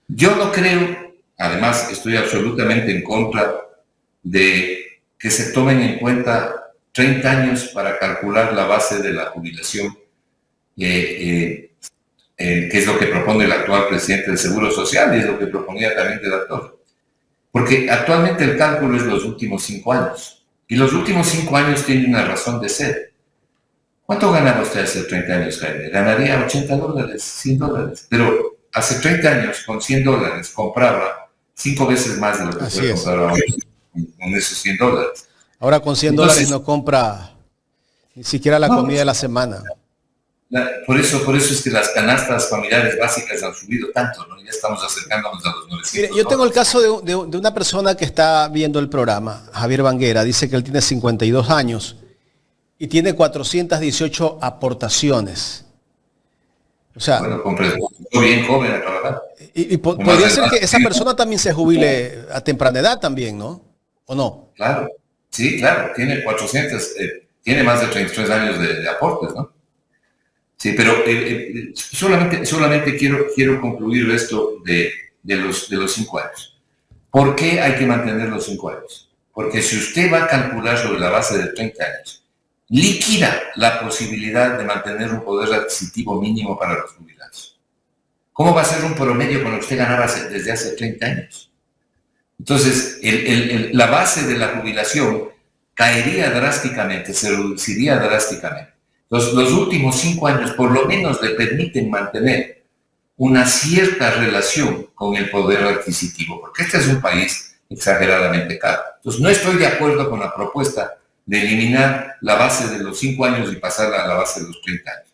Yo no creo, además estoy absolutamente en contra de que se tomen en cuenta 30 años para calcular la base de la jubilación, que es lo que propone el actual presidente del Seguro Social y es lo que proponía también de la Torre. Porque actualmente el cálculo es los últimos 5 años. Y los últimos 5 años tienen una razón de ser. ¿Cuánto ganaba usted hace 30 años, Jaime? Ganaría $80, $100. Pero hace 30 años, con $100, compraba 5 veces más de lo que puede comprar ahora con esos $100. Ahora con $100 no compra ni siquiera la comida de la semana. Por eso es que las canastas familiares básicas han subido tanto, ¿no? Ya estamos acercándonos a los 900. Mire, yo tengo el caso de una persona que está viendo el programa, Javier Banguera, dice que él tiene 52 años y tiene 418 aportaciones. O sea, bueno, bien joven a trabajar. Y podría ser que esa persona también se jubile a temprana edad también, ¿no? ¿O no? Claro, sí, claro, tiene 400, tiene más de 33 años de aportes, ¿no? Sí, pero solamente quiero concluir esto de los 5 años. ¿Por qué hay que mantener los 5 años? Porque si usted va a calcular sobre la base de 30 años, liquida la posibilidad de mantener un poder adquisitivo mínimo para los jubilados. ¿Cómo va a ser un promedio cuando usted ganaba desde hace 30 años? Entonces, la base de la jubilación caería drásticamente, se reduciría drásticamente. Los últimos 5 años por lo menos le permiten mantener una cierta relación con el poder adquisitivo, porque este es un país exageradamente caro. Entonces, no estoy de acuerdo con la propuesta de eliminar la base de los 5 años y pasarla a la base de los 30 años.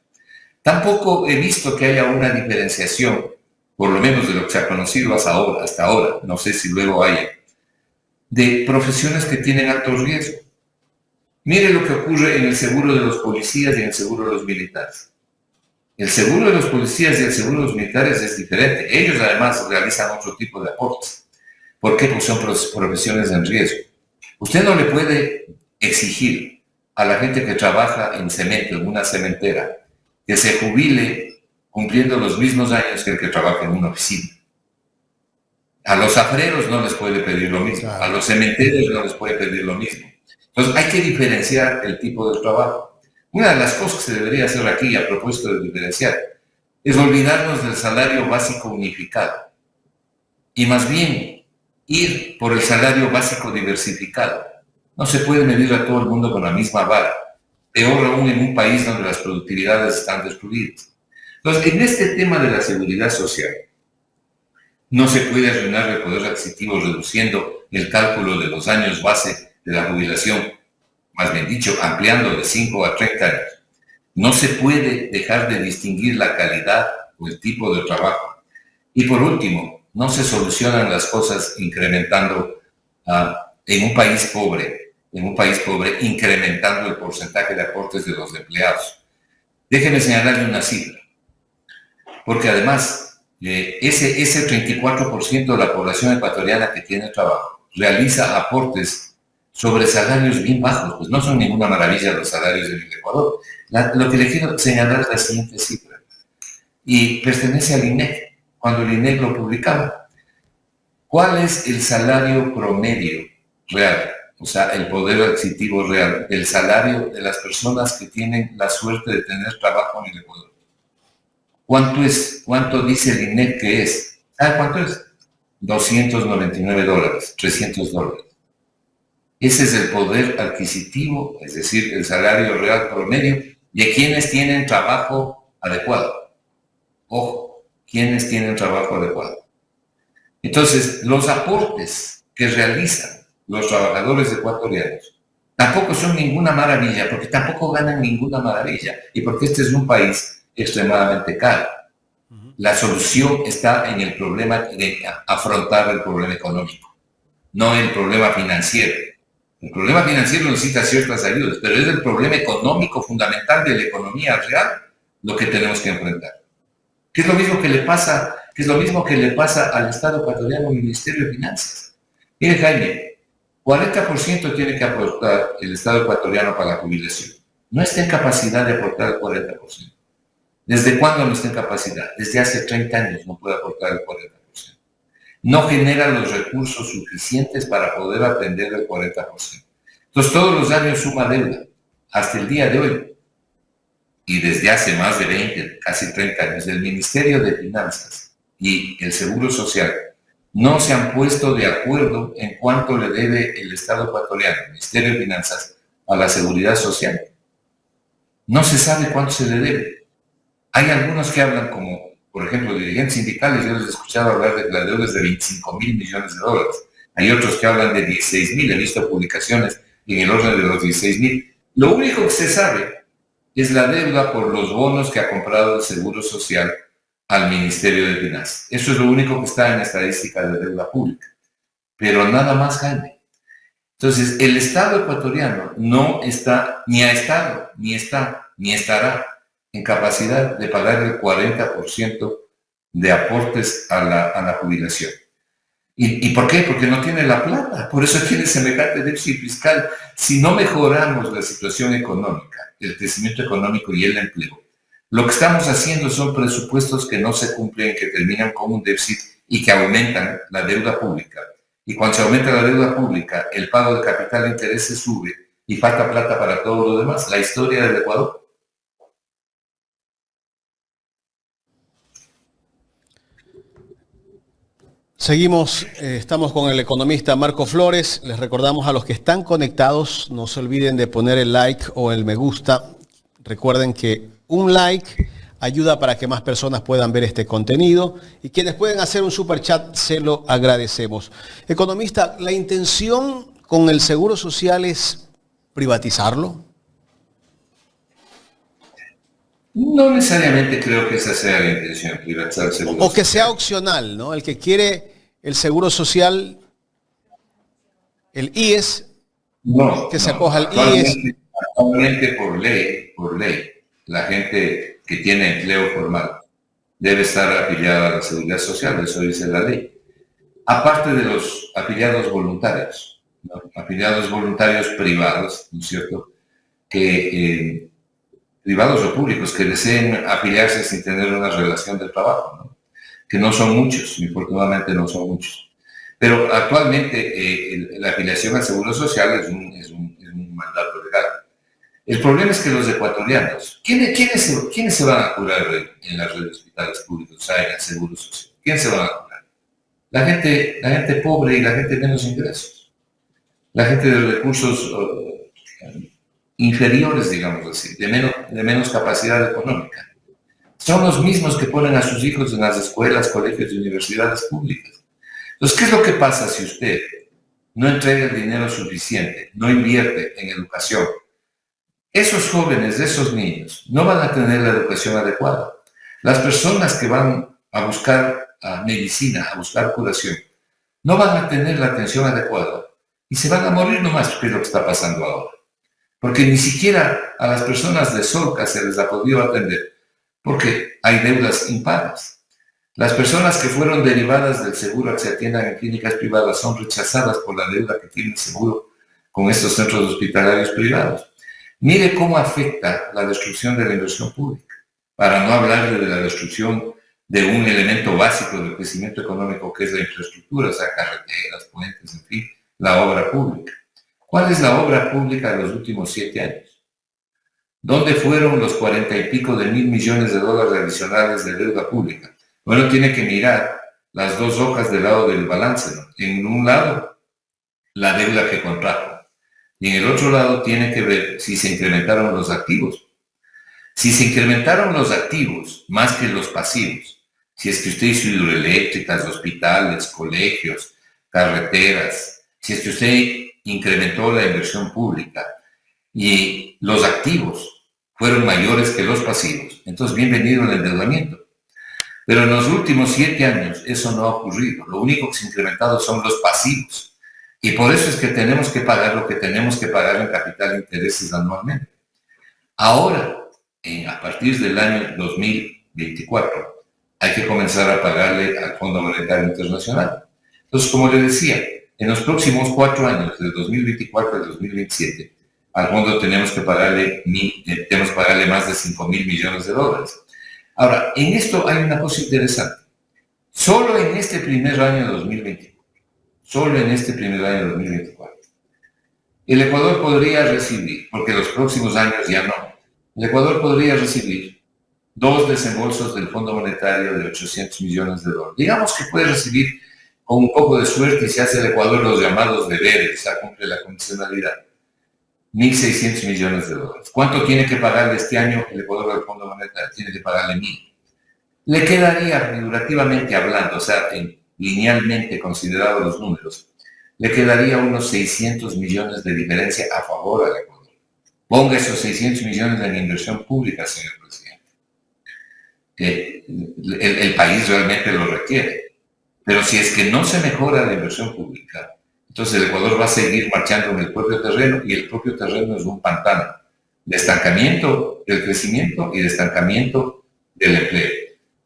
Tampoco he visto que haya una diferenciación, por lo menos de lo que se ha conocido hasta ahora, no sé si luego haya, de profesiones que tienen alto riesgo. Mire lo que ocurre en el seguro de los policías y en el seguro de los militares. El seguro de los policías y el seguro de los militares es diferente. Ellos además realizan otro tipo de aportes. ¿Por qué? Porque son profesiones en riesgo. Usted no le puede exigir a la gente que trabaja en cemento, en una cementera, que se jubile cumpliendo los mismos años que el que trabaja en una oficina. A los zafreros no les puede pedir lo mismo, a los cementeros no les puede pedir lo mismo. Entonces hay que diferenciar el tipo de trabajo. Una de las cosas que se debería hacer aquí a propósito de diferenciar es olvidarnos del salario básico unificado y más bien ir por el salario básico diversificado. No se puede medir a todo el mundo con la misma vara, peor aún en un país donde las productividades están destruidas. Entonces, en este tema de la seguridad social, no se puede arruinar el poder adquisitivo reduciendo el cálculo de los años base de la jubilación, más bien dicho, ampliando de 5 a 30 años. No se puede dejar de distinguir la calidad o el tipo de trabajo. Y por último, no se solucionan las cosas incrementando en un país pobre, incrementando el porcentaje de aportes de los empleados. Déjenme señalarle una cifra, porque además ese 34% de la población ecuatoriana que tiene trabajo realiza aportes sobre salarios bien bajos, pues no son ninguna maravilla los salarios en el Ecuador. Lo que le quiero señalar es la siguiente cifra, y pertenece al INEC, cuando el INEC lo publicaba. ¿Cuál es el salario promedio real? O sea, el poder adquisitivo real del salario de las personas que tienen la suerte de tener trabajo en el Ecuador. ¿Cuánto es? ¿Cuánto dice el INEC que es? ¿Sabe cuánto es? $299, $300. Ese es el poder adquisitivo, es decir, el salario real promedio de quienes tienen trabajo adecuado. Ojo, quienes tienen trabajo adecuado. Entonces, los aportes que realizan los trabajadores ecuatorianos tampoco son ninguna maravilla, porque tampoco ganan ninguna maravilla, y porque este es un país extremadamente caro. La solución está en el problema de afrontar el problema económico, no el problema financiero. El problema financiero necesita ciertas ayudas, pero es el problema económico fundamental de la economía real lo que tenemos que enfrentar. ¿Qué es lo mismo que le pasa al Estado ecuatoriano, al Ministerio de Finanzas? Mire, Jaime, 40% tiene que aportar el Estado ecuatoriano para la jubilación. No está en capacidad de aportar el 40%. ¿Desde cuándo no está en capacidad? Desde hace 30 años no puede aportar el 40%. No genera los recursos suficientes para poder atender el 40%. Entonces todos los años suma deuda, hasta el día de hoy. Y desde hace más de 20, casi 30 años, el Ministerio de Finanzas y el Seguro Social no se han puesto de acuerdo en cuánto le debe el Estado ecuatoriano, el Ministerio de Finanzas, a la Seguridad Social. No se sabe cuánto se le debe. Hay algunos que hablan como, por ejemplo, dirigentes sindicales, yo les he escuchado hablar de que la deuda es de $25,000 millones. Hay otros que hablan de 16,000, he visto publicaciones en el orden de los 16.000. Lo único que se sabe es la deuda por los bonos que ha comprado el Seguro Social al Ministerio de Finanzas. Eso es lo único que está en la estadística de deuda pública. Pero nada más, Jaime. Entonces, el Estado ecuatoriano no está, ni ha estado, ni está, ni estará en capacidad de pagar el 40% de aportes a la jubilación. ¿Y por qué? Porque no tiene la plata. Por eso tiene semejante déficit fiscal. Si no mejoramos la situación económica, el crecimiento económico y el empleo, lo que estamos haciendo son presupuestos que no se cumplen, que terminan con un déficit y que aumentan la deuda pública. Y cuando se aumenta la deuda pública, el pago de capital de intereses sube y falta plata para todo lo demás. La historia del Ecuador. Seguimos, estamos con el economista Marco Flores. Les recordamos a los que están conectados, no se olviden de poner el like o el me gusta. Recuerden que un like ayuda para que más personas puedan ver este contenido y quienes pueden hacer un super chat se lo agradecemos. Economista, ¿la intención con el Seguro Social es privatizarlo? No necesariamente creo que esa sea la intención, privatizar el Seguro Social. O que sea opcional, ¿no? El que quiere el Seguro Social, el IES, que se acoja al IES. Actualmente por ley, la gente que tiene empleo formal debe estar afiliada a la Seguridad Social, eso dice la ley. Aparte de los afiliados voluntarios, ¿no? Afiliados voluntarios privados, ¿no es cierto? Que privados o públicos que deseen afiliarse sin tener una relación de trabajo, ¿no? Que no son muchos, infortunadamente no son muchos. Pero actualmente la afiliación al Seguro Social es un mandato legal. El problema es que los ecuatorianos, ¿quiénes se van a curar en las redes de hospitales públicos, o sea, en el Seguro Social? ¿Quiénes se van a curar? La gente pobre y la gente de menos ingresos. La gente de recursos inferiores, digamos así, de menos capacidad económica. Son los mismos que ponen a sus hijos en las escuelas, colegios y universidades públicas. Entonces, ¿qué es lo que pasa si usted no entrega el dinero suficiente, no invierte en educación? Esos jóvenes, esos niños, no van a tener la educación adecuada. Las personas que van a buscar medicina, a buscar curación, no van a tener la atención adecuada y se van a morir nomás, que es lo que está pasando ahora. Porque ni siquiera a las personas de Solca se les ha podido atender, porque hay deudas impagas. Las personas que fueron derivadas del seguro a que se atiendan en clínicas privadas son rechazadas por la deuda que tiene el seguro con estos centros hospitalarios privados. Mire cómo afecta la destrucción de la inversión pública, para no hablar de la destrucción de un elemento básico del crecimiento económico que es la infraestructura, o sea, carreteras, puentes, en fin, la obra pública. ¿Cuál es la obra pública de los últimos 7 años? ¿Dónde fueron los 40 y pico de mil millones de dólares adicionales de deuda pública? Bueno, tiene que mirar las dos hojas del lado del balance, ¿no? En un lado, la deuda que contrajo. Y en el otro lado tiene que ver si se incrementaron los activos. Si se incrementaron los activos más que los pasivos, si es que usted hizo hidroeléctricas, hospitales, colegios, carreteras, si es que usted incrementó la inversión pública y los activos fueron mayores que los pasivos, entonces bienvenido el endeudamiento. Pero en los últimos 7 años eso no ha ocurrido. Lo único que se ha incrementado son los pasivos. Y por eso es que tenemos que pagar lo que tenemos que pagar en capital de intereses anualmente. Ahora, a partir del año 2024, hay que comenzar a pagarle al Fondo Monetario Internacional. Entonces, como le decía, en los próximos 4 años, del 2024 al 2027, al fondo tenemos que pagarle más de 5.000 millones de dólares. Ahora, en esto hay una cosa interesante. Solo en este primer año de 2024, el Ecuador podría recibir, porque los próximos años ya no, el Ecuador podría recibir 2 desembolsos del Fondo Monetario de 800 millones de dólares. Digamos que puede recibir con un poco de suerte y se hace el Ecuador los llamados deberes, o sea, cumple la condicionalidad. 1.600 millones de dólares. ¿Cuánto tiene que pagarle este año el Ecuador al Fondo Monetario? Tiene que pagarle 1.000. Le quedaría, figurativamente hablando, o sea, linealmente considerados los números, le quedaría unos 600 millones de diferencia a favor al Ecuador. Ponga esos 600 millones en inversión pública, señor presidente. El país realmente lo requiere. Pero si es que no se mejora la inversión pública, entonces el Ecuador va a seguir marchando en el propio terreno, y el propio terreno es un pantano de estancamiento del crecimiento y de estancamiento del empleo.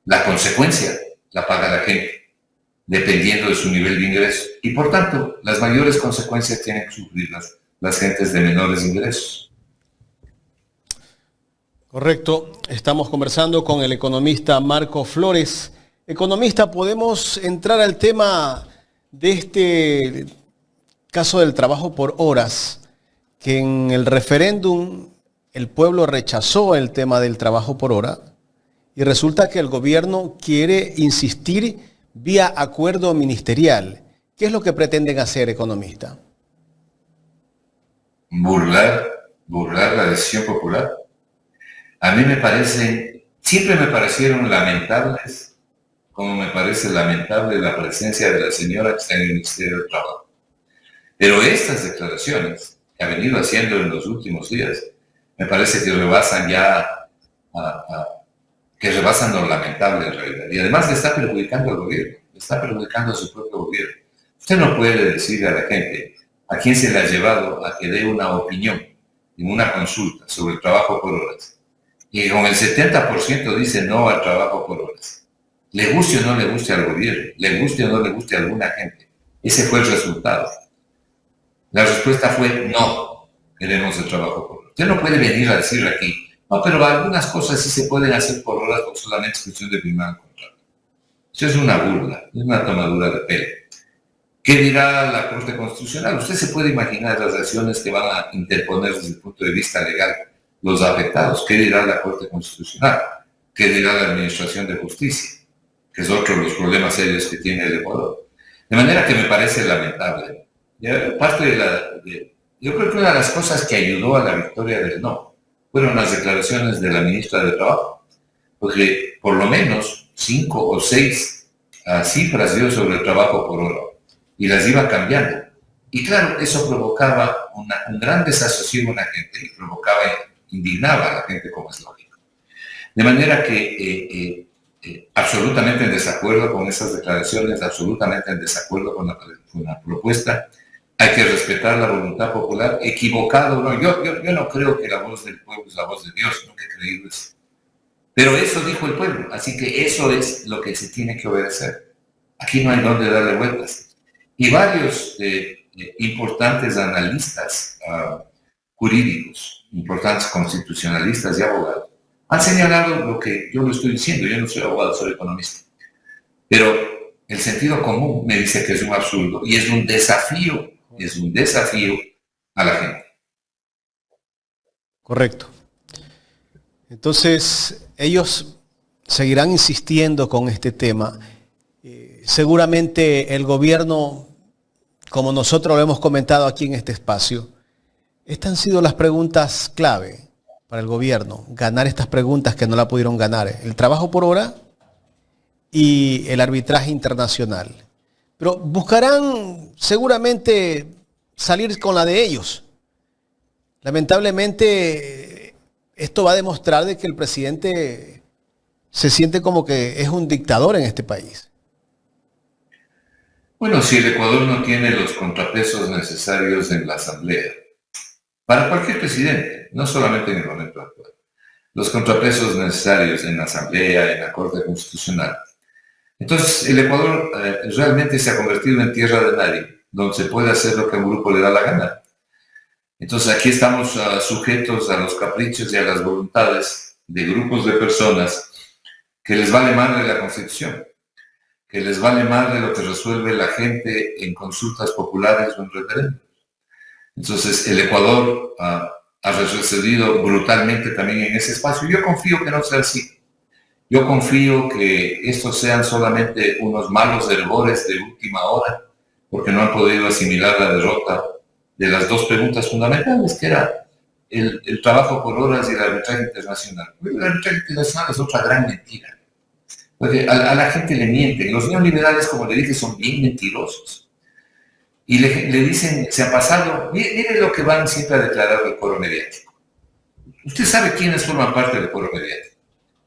La consecuencia la paga la gente, dependiendo de su nivel de ingreso. Y por tanto, las mayores consecuencias tienen que sufrir las gentes de menores ingresos. Correcto. Estamos conversando con el economista Marco Flores. Economista, ¿podemos entrar al tema de este caso del trabajo por horas? Que en el referéndum el pueblo rechazó el tema del trabajo por hora y resulta que el gobierno quiere insistir vía acuerdo ministerial. ¿Qué es lo que pretenden hacer, economista? Burlar la decisión popular. A mí siempre me parecieron lamentables, como me parece lamentable la presencia de la señora que está en el Ministerio del Trabajo. Pero estas declaraciones que ha venido haciendo en los últimos días, me parece que rebasan lo lamentable en realidad. Y además le está perjudicando al gobierno, le está perjudicando a su propio gobierno. Usted no puede decirle a la gente a quién se le ha llevado a que dé una opinión en una consulta sobre el trabajo por horas, y con el 70% dice no al trabajo por horas. Le guste o no le guste al gobierno, le guste o no le guste a alguna gente. Ese fue el resultado. La respuesta fue no, queremos el trabajo por horas. Usted no puede venir a decir aquí, no, pero algunas cosas sí se pueden hacer por horas con solamente es cuestión de firmar un contrato. Eso es una burla, es una tomadura de pelo. ¿Qué dirá la Corte Constitucional? Usted se puede imaginar las acciones que van a interponer desde el punto de vista legal los afectados. ¿Qué dirá la Corte Constitucional? ¿Qué dirá la Administración de Justicia? Que es otro de los problemas serios que tiene el Ecuador. De manera que me parece lamentable. Yo creo que una de las cosas que ayudó a la victoria del no fueron las declaraciones de la ministra de Trabajo, porque por lo menos 5 o 6 cifras dio sobre el trabajo por hora y las iba cambiando. Y claro, eso provocaba un gran desasosiego en la gente y indignaba a la gente, como es lógico. De manera que absolutamente en desacuerdo con esas declaraciones, absolutamente en desacuerdo con la propuesta. Hay que respetar la voluntad popular, equivocado o no. Yo no creo que la voz del pueblo es la voz de Dios, nunca he creído eso. Pero eso dijo el pueblo, así que eso es lo que se tiene que obedecer. Aquí no hay dónde darle vueltas. Y varios importantes analistas jurídicos, importantes constitucionalistas y abogados, han señalado lo que yo lo estoy diciendo. Yo no soy abogado, soy economista. Pero el sentido común me dice que es un absurdo y es un desafío a la gente. Correcto. Entonces, ellos seguirán insistiendo con este tema. Seguramente el gobierno, como nosotros lo hemos comentado aquí en este espacio, estas han sido las preguntas clave para el gobierno, ganar estas preguntas que no la pudieron ganar, el trabajo por hora y el arbitraje internacional. Pero buscarán seguramente salir con la de ellos. Lamentablemente, esto va a demostrar de que el presidente se siente como que es un dictador en este país. Bueno, si el Ecuador no tiene los contrapesos necesarios en la Asamblea, para cualquier presidente, no solamente en el momento actual, los contrapesos necesarios en la Asamblea, en la Corte Constitucional, entonces el Ecuador realmente se ha convertido en tierra de nadie, donde se puede hacer lo que a un grupo le da la gana. Entonces aquí estamos sujetos a los caprichos y a las voluntades de grupos de personas que les vale madre la Constitución, que les vale madre lo que resuelve la gente en consultas populares o en referéndums. Entonces el Ecuador ha retrocedido brutalmente también en ese espacio. Yo confío que no sea así. Yo confío que estos sean solamente unos malos hervores de última hora, porque no han podido asimilar la derrota de las dos preguntas fundamentales, que era el trabajo por horas y el arbitraje internacional. El arbitraje internacional es otra gran mentira. Porque a la gente le mienten. Los neoliberales, como le dije, son bien mentirosos. y le dicen, se han pasado, mire lo que van siempre a declarar del foro mediático. Usted sabe quiénes forman parte del foro mediático.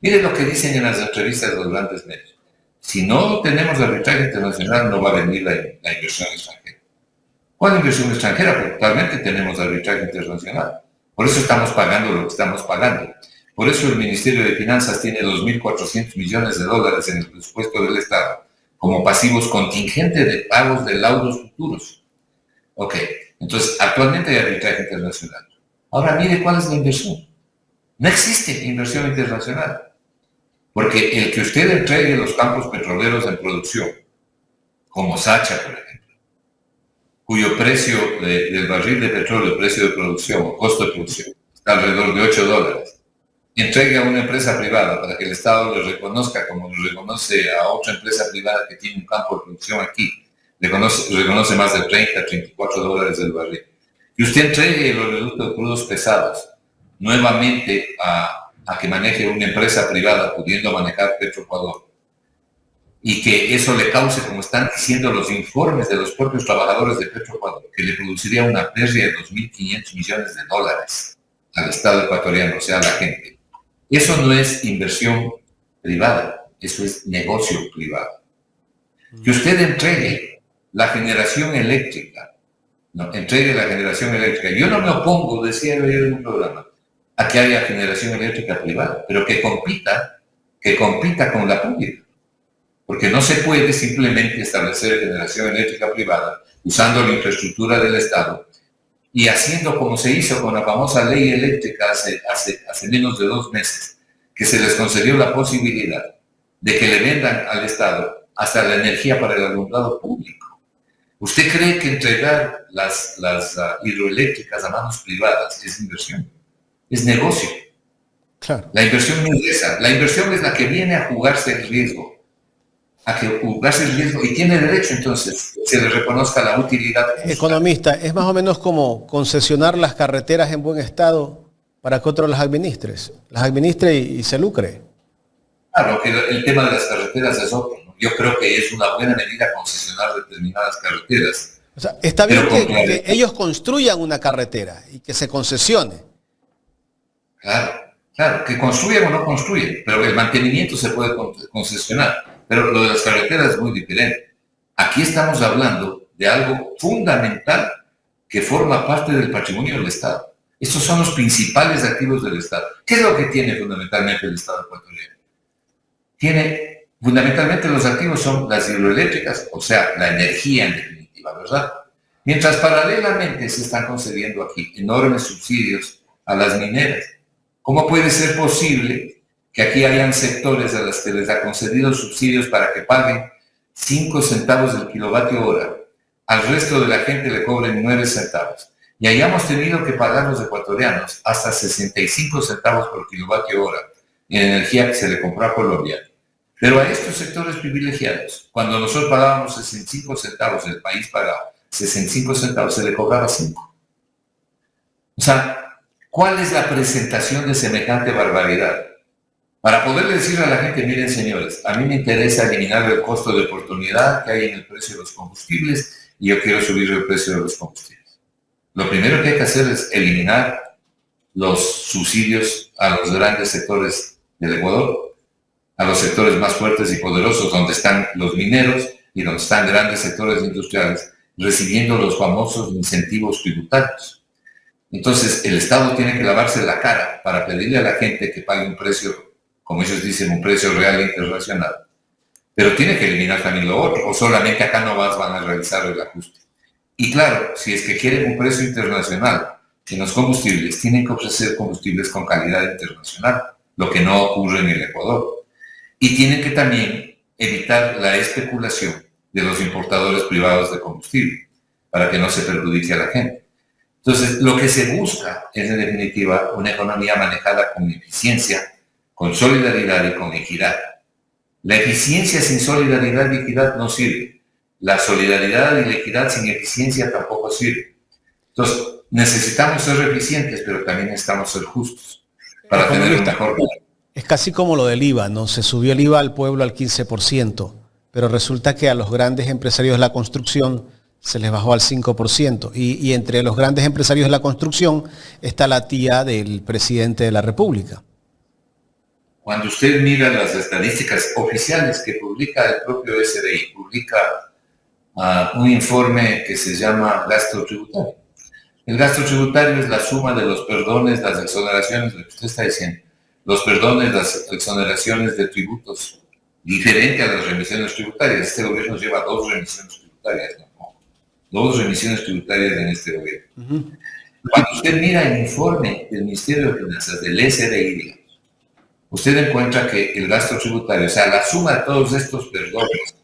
Mire lo que dicen en las entrevistas de los grandes medios. Si no tenemos arbitraje internacional, no va a venir la inversión extranjera. ¿Cuál inversión extranjera? Porque actualmente tenemos arbitraje internacional. Por eso estamos pagando lo que estamos pagando. Por eso el Ministerio de Finanzas tiene 2.400 millones de dólares en el presupuesto del Estado como pasivos contingentes de pagos de laudos futuros. Ok, entonces actualmente hay arbitraje internacional. Ahora mire cuál es la inversión. No existe inversión internacional. Porque el que usted entregue los campos petroleros en producción, como Sacha, por ejemplo, cuyo precio del barril de petróleo, precio de producción o costo de producción, está alrededor de $8, entregue a una empresa privada para que el Estado le reconozca como le reconoce a otra empresa privada que tiene un campo de producción aquí, reconoce más de $30, $34 del barril. Y usted entregue los reductos crudos pesados nuevamente a que maneje una empresa privada pudiendo manejar Petroecuador y que eso le cause, como están diciendo los informes de los propios trabajadores de Petroecuador, que le produciría una pérdida de $2.500 millones al Estado ecuatoriano, o sea, a la gente. Eso no es inversión privada, eso es negocio privado. Que usted entregue la generación eléctrica, ¿no? Entregue la generación eléctrica. Yo no me opongo, decía yo en un programa, a que haya generación eléctrica privada, pero que compita con la pública. Porque no se puede simplemente establecer generación eléctrica privada usando la infraestructura del Estado y haciendo como se hizo con la famosa ley eléctrica hace menos de 2 meses, que se les concedió la posibilidad de que le vendan al Estado hasta la energía para el alumbrado público. ¿Usted cree que entregar las hidroeléctricas a manos privadas es inversión? Es negocio. Claro. La inversión no es esa. La inversión es la que viene a jugarse el riesgo. Y tiene derecho entonces que se le reconozca la utilidad. Economista, es más o menos como concesionar las carreteras en buen estado para que otros las administre y se lucre. Claro, que el tema de las carreteras es otro, ¿no? Yo creo que es una buena medida concesionar determinadas carreteras. O sea, está bien que ellos construyan una carretera y que se concesione. Claro, que construyen o no construyen, pero el mantenimiento se puede concesionar. Pero lo de las carreteras es muy diferente. Aquí estamos hablando de algo fundamental que forma parte del patrimonio del Estado. Estos son los principales activos del Estado. ¿Qué es lo que tiene fundamentalmente el Estado ecuatoriano? Fundamentalmente los activos son las hidroeléctricas, o sea, la energía en definitiva, ¿verdad? Mientras paralelamente se están concediendo aquí enormes subsidios a las mineras. ¿Cómo puede ser posible que aquí hayan sectores a los que les ha concedido subsidios para que paguen 5 centavos del kilovatio hora, al resto de la gente le cobren 9 centavos, y hayamos tenido que pagar los ecuatorianos hasta 65 centavos por kilovatio hora en energía que se le compró a Colombia? Pero a estos sectores privilegiados, cuando nosotros pagábamos 65 centavos, el país pagaba 65 centavos, se le cobraba 5. O sea, ¿cuál es la presentación de semejante barbaridad? Para poderle decir a la gente, miren señores, a mí me interesa eliminar el costo de oportunidad que hay en el precio de los combustibles y yo quiero subir el precio de los combustibles. Lo primero que hay que hacer es eliminar los subsidios a los grandes sectores del Ecuador, a los sectores más fuertes y poderosos, donde están los mineros y donde están grandes sectores industriales, recibiendo los famosos incentivos tributarios. Entonces, el Estado tiene que lavarse la cara para pedirle a la gente que pague un precio, como ellos dicen, un precio real e internacional. Pero tiene que eliminar también lo otro, o solamente acá nomás van a realizar el ajuste. Y claro, si es que quieren un precio internacional en los combustibles, tienen que ofrecer combustibles con calidad internacional, lo que no ocurre en el Ecuador. Y tienen que también evitar la especulación de los importadores privados de combustible, para que no se perjudique a la gente. Entonces, lo que se busca es, en definitiva, una economía manejada con eficiencia, con solidaridad y con equidad. La eficiencia sin solidaridad y equidad no sirve. La solidaridad y la equidad sin eficiencia tampoco sirve. Entonces, necesitamos ser eficientes, pero también necesitamos ser justos para tener un mejor plan. Es casi como lo del IVA, ¿no? Se subió el IVA al pueblo al 15%, pero resulta que a los grandes empresarios de la construcción se les bajó al 5%. Y entre los grandes empresarios de la construcción está la tía del presidente de la República. Cuando usted mira las estadísticas oficiales que publica el propio SDI, publica un informe que se llama gasto tributario. El gasto tributario es la suma de los perdones, las exoneraciones, lo que usted está diciendo, los perdones, las exoneraciones de tributos, diferente a las remisiones tributarias. Este gobierno lleva 2 remisiones tributarias, ¿no? 2 remisiones tributarias en este gobierno. Cuando usted mira el informe del Ministerio de Finanzas, del SDI, digamos, usted encuentra que el gasto tributario, o sea, la suma de todos estos perdones,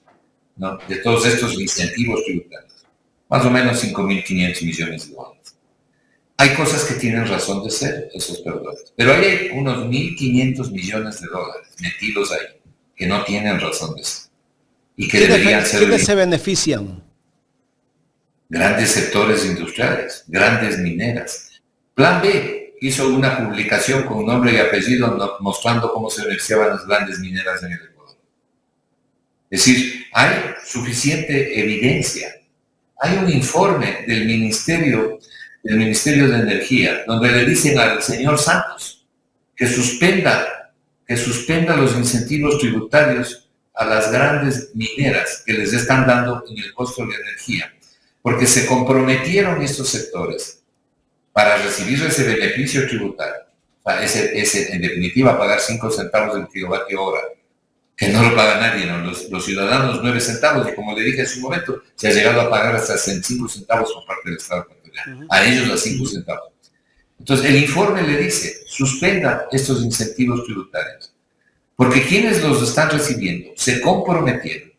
¿no?, de todos estos incentivos tributarios, más o menos 5.500 millones de dólares. Hay cosas que tienen razón de ser, esos perdones, pero hay unos 1.500 millones de dólares metidos ahí, que no tienen razón de ser. Y que deberían ser... ¿Quiénes se benefician? Grandes sectores industriales, grandes mineras. Plan B hizo una publicación con nombre y apellido mostrando cómo se beneficiaban las grandes mineras en el Ecuador. Es decir, hay suficiente evidencia. Hay un informe del Ministerio de Energía donde le dicen al señor Santos que suspenda los incentivos tributarios a las grandes mineras que les están dando en el costo de la energía, porque se comprometieron estos sectores para recibir ese beneficio tributario, o sea, en definitiva pagar 5 centavos del kilovatio hora, que no lo paga nadie, ¿no? Los ciudadanos 9 centavos, y como le dije en su momento, se ha llegado a pagar hasta 5 centavos por parte del Estado ecuatoriano, a ellos a 5 centavos. Entonces el informe le dice, suspenda estos incentivos tributarios, porque quienes los están recibiendo se comprometieron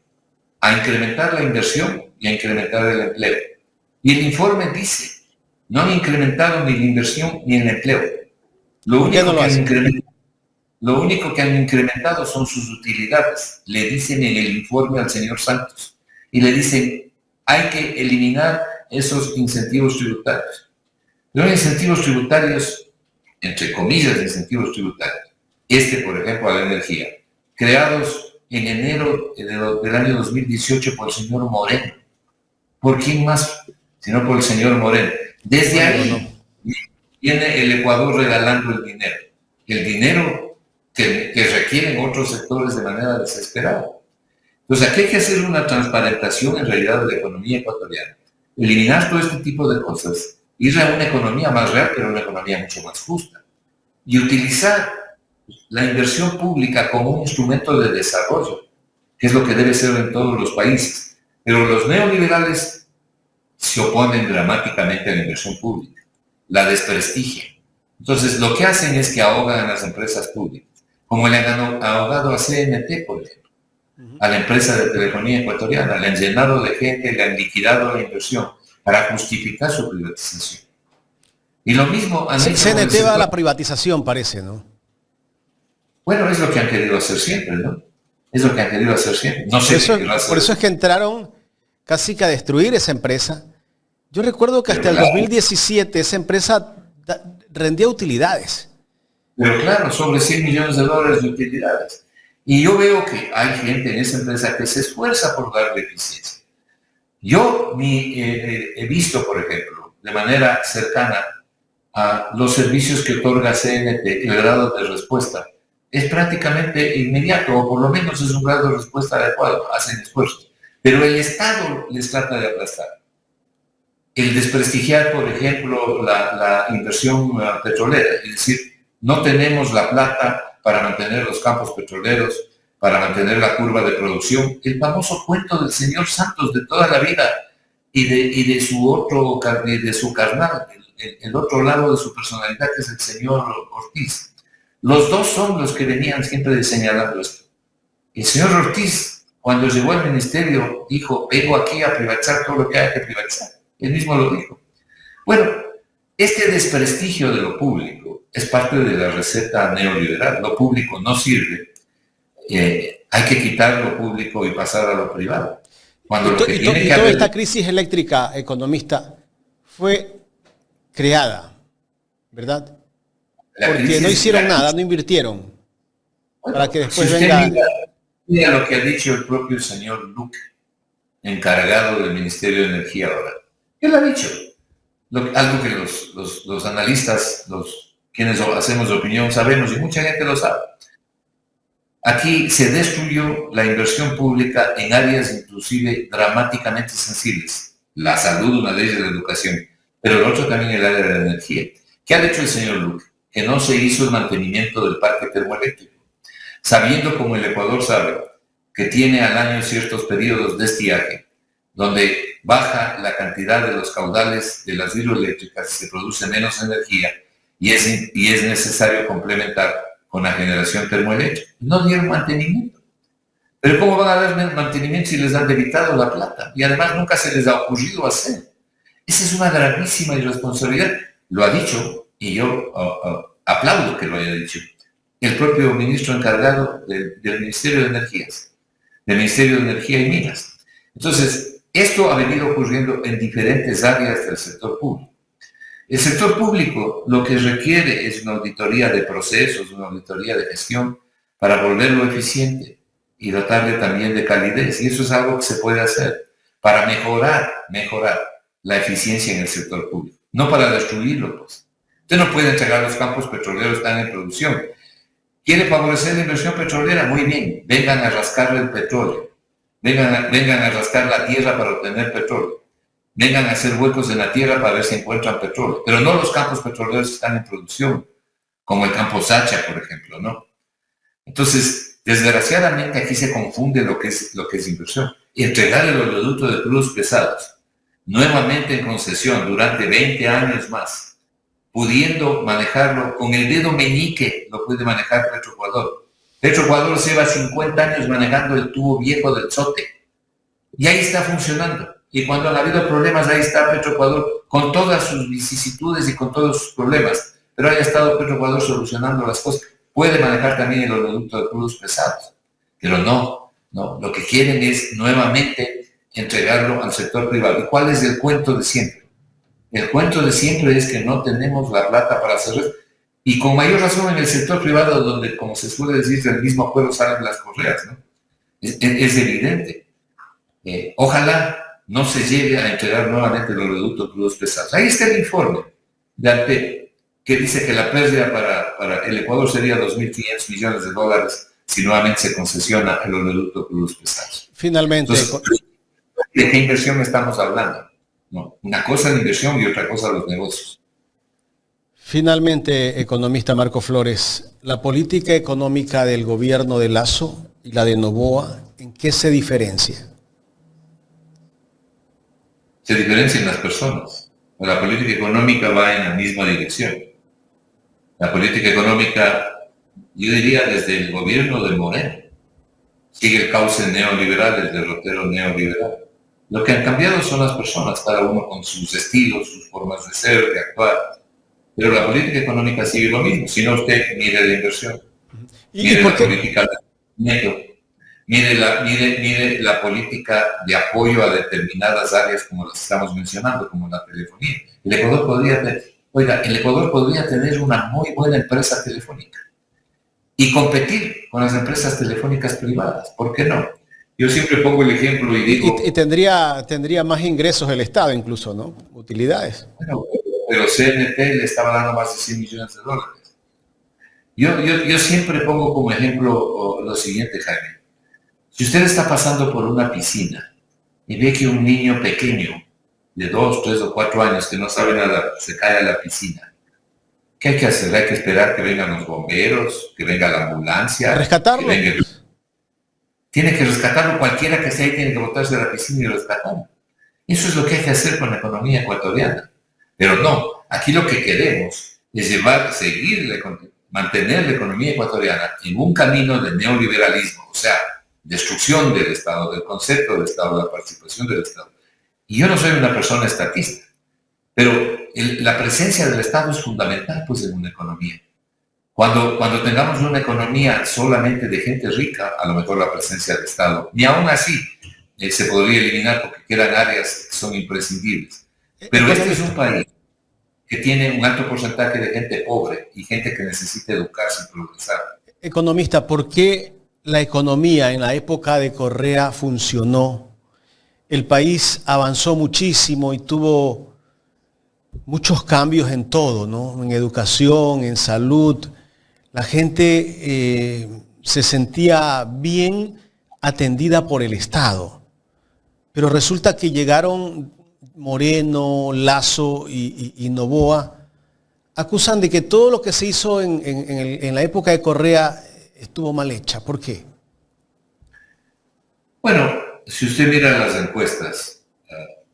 a incrementar la inversión y a incrementar el empleo. Y el informe dice, no han incrementado ni la inversión ni el empleo. Lo único que han incrementado son sus utilidades, le dicen en el informe al señor Santos. Y le dicen, hay que eliminar esos incentivos tributarios. Los incentivos tributarios, entre comillas, incentivos tributarios, por ejemplo, a la energía, creados en enero del año 2018 por el señor Moreno. ¿Por quién más? Sino por el señor Moreno. Desde ahí viene el Ecuador regalando el dinero que requieren otros sectores de manera desesperada. Entonces, aquí hay que hacer una transparentación en realidad de la economía ecuatoriana. Eliminar todo este tipo de cosas, ir a una economía más real, pero una economía mucho más justa. Y utilizar la inversión pública como un instrumento de desarrollo, que es lo que debe ser en todos los países. Pero los neoliberales se oponen dramáticamente a la inversión pública, la desprestigian. Entonces, lo que hacen es que ahogan a las empresas públicas, como le han ahogado a CNT, por ejemplo, a la empresa de telefonía ecuatoriana, le han llenado de gente, le han liquidado la inversión para justificar su privatización. Y lo mismo han hecho... CNT va a la privatización, parece, ¿no? Bueno, es lo que han querido hacer siempre, ¿no? Es lo que han querido hacer siempre. No sé por eso es que entraron casi que a destruir esa empresa. Yo recuerdo que hasta el 2017 esa empresa rendía utilidades. Pero claro, sobre 100 millones de dólares de utilidades. Y yo veo que hay gente en esa empresa que se esfuerza por darle eficiencia. Yo he visto, por ejemplo, de manera cercana a los servicios que otorga CNT, el grado de respuesta es prácticamente inmediato, o por lo menos es un grado de respuesta adecuado, hacen esfuerzos. Pero el Estado les trata de aplastar. El desprestigiar, por ejemplo, la inversión petrolera, es decir, no tenemos la plata para mantener los campos petroleros, para mantener la curva de producción. El famoso cuento del señor Santos de toda la vida y de su carnal, el otro lado de su personalidad, que es el señor Ortiz. Los dos son los que venían siempre señalando esto. El señor Ortiz, cuando llegó al ministerio, dijo, vengo aquí a privatizar todo lo que haya que privatizar. Él mismo lo dijo. Bueno, este desprestigio de lo público es parte de la receta neoliberal. Lo público no sirve. Hay que quitar lo público y pasar a lo privado. Cuando lo que tiene que toda haber... esta crisis eléctrica, economista, fue creada, ¿verdad? Porque no hicieron nada, no invirtieron. Bueno, para que después si venga... mira lo que ha dicho el propio señor Luque. encargado del Ministerio de Energía ahora. Él ha dicho, algo que los analistas, quienes hacemos opinión sabemos, y mucha gente lo sabe. Aquí se destruyó la inversión pública en áreas inclusive dramáticamente sensibles. La salud, una de ellas, la educación, pero el otro también el área de la energía. ¿Qué ha dicho el señor Luque? Que no se hizo el mantenimiento del parque termoeléctrico, sabiendo, como el Ecuador sabe, que tiene al año ciertos periodos de estiaje, donde baja la cantidad de los caudales de las hidroeléctricas, se produce menos energía y es necesario complementar con la generación termoeléctrica. No dieron mantenimiento. Pero ¿cómo van a dar mantenimiento si les han debitado la plata? Y además nunca se les ha ocurrido hacer. Esa es una gravísima irresponsabilidad. Lo ha dicho, y yo aplaudo que lo haya dicho, el propio ministro encargado del Ministerio de Energías, del Ministerio de Energía y Minas. Entonces, esto ha venido ocurriendo en diferentes áreas del sector público. El sector público lo que requiere es una auditoría de procesos, una auditoría de gestión para volverlo eficiente y dotarle también de calidez. Y eso es algo que se puede hacer para mejorar la eficiencia en el sector público, no para destruirlo, pues. Usted no puede entregar los campos petroleros que están en producción. ¿Quiere favorecer la inversión petrolera? Muy bien, vengan a rascar el petróleo, vengan a rascar la tierra para obtener petróleo. Vengan a hacer huecos en la tierra para ver si encuentran petróleo, pero no los campos petroleros que están en producción, como el campo Sacha, por ejemplo, ¿no? Entonces, desgraciadamente aquí se confunde lo que es inversión. Entregar el oleoducto de crudos pesados nuevamente en concesión durante 20 años más, pudiendo manejarlo con el dedo meñique, lo puede manejar Petroecuador. Petroecuador lleva 50 años manejando el tubo viejo del Sote y ahí está funcionando. Y cuando han habido problemas, ahí está Petroecuador con todas sus vicisitudes y con todos sus problemas. Pero ahí ha estado Petroecuador solucionando las cosas. Puede manejar también el oleoducto de crudos pesados. Pero no. Lo que quieren es nuevamente entregarlo al sector privado. ¿Y cuál es el cuento de siempre? El cuento de siempre es que no tenemos la plata para hacerlo. Y con mayor razón en el sector privado, donde, como se suele decir, del mismo pueblo salen las correas, ¿no? Es evidente. Ojalá no se llegue a entregar nuevamente los oleoductos crudos pesados. Ahí está el informe de ANPE, que dice que la pérdida para el Ecuador sería 2.500 millones de dólares si nuevamente se concesiona el oleoducto crudos pesados. Finalmente. Entonces, ¿de qué inversión estamos hablando? No, una cosa la inversión y otra cosa los negocios. Finalmente, economista Marco Flores, la política económica del gobierno de Lasso y la de Noboa, ¿en qué se diferencia? Se diferencian las personas. La política económica va en la misma dirección. La política económica, yo diría desde el gobierno de Moreno, sigue el cauce neoliberal, el derrotero neoliberal. Lo que han cambiado son las personas, cada uno con sus estilos, sus formas de ser, de actuar. Pero la política económica sigue lo mismo. Si no, usted mire la inversión, mire la política de dinero, mire la política de apoyo a determinadas áreas como las estamos mencionando, como la telefonía. El Ecuador podría tener una muy buena empresa telefónica y competir con las empresas telefónicas privadas. ¿Por qué no? Yo siempre pongo el ejemplo y digo... Y tendría más ingresos el Estado incluso, ¿no? Utilidades. Bueno, pero CNT le estaba dando más de 100 millones de dólares. Yo siempre pongo como ejemplo lo siguiente, Jaime. Si usted está pasando por una piscina y ve que un niño pequeño de 2, 3 o 4 años que no sabe nadar se cae a la piscina, ¿qué hay que hacer? Hay que esperar que vengan los bomberos, que venga la ambulancia. ¿Rescatarlo? Tiene que rescatarlo, cualquiera que sea ahí tiene que botarse de la piscina y rescatarlo. Eso es lo que hay que hacer con la economía ecuatoriana. Pero no, aquí lo que queremos es mantener la economía ecuatoriana en un camino de neoliberalismo, o sea, destrucción del Estado, del concepto del Estado, de la participación del Estado. Y yo no soy una persona estatista, pero la presencia del Estado es fundamental, pues, en una economía. Cuando tengamos una economía solamente de gente rica, a lo mejor la presencia del Estado, ni aún así se podría eliminar porque quedan áreas que son imprescindibles. Pero este es un país que tiene un alto porcentaje de gente pobre y gente que necesita educarse y progresar. Economista, ¿por qué la economía en la época de Correa funcionó el país avanzó muchísimo y tuvo muchos cambios en todo, ¿no? En educación, en salud. La gente se sentía bien atendida por el Estado. Pero resulta que llegaron Moreno, Lasso y Noboa, acusan de que todo lo que se hizo en la época de Correa estuvo mal hecha. ¿Por qué? Bueno, si usted mira las encuestas,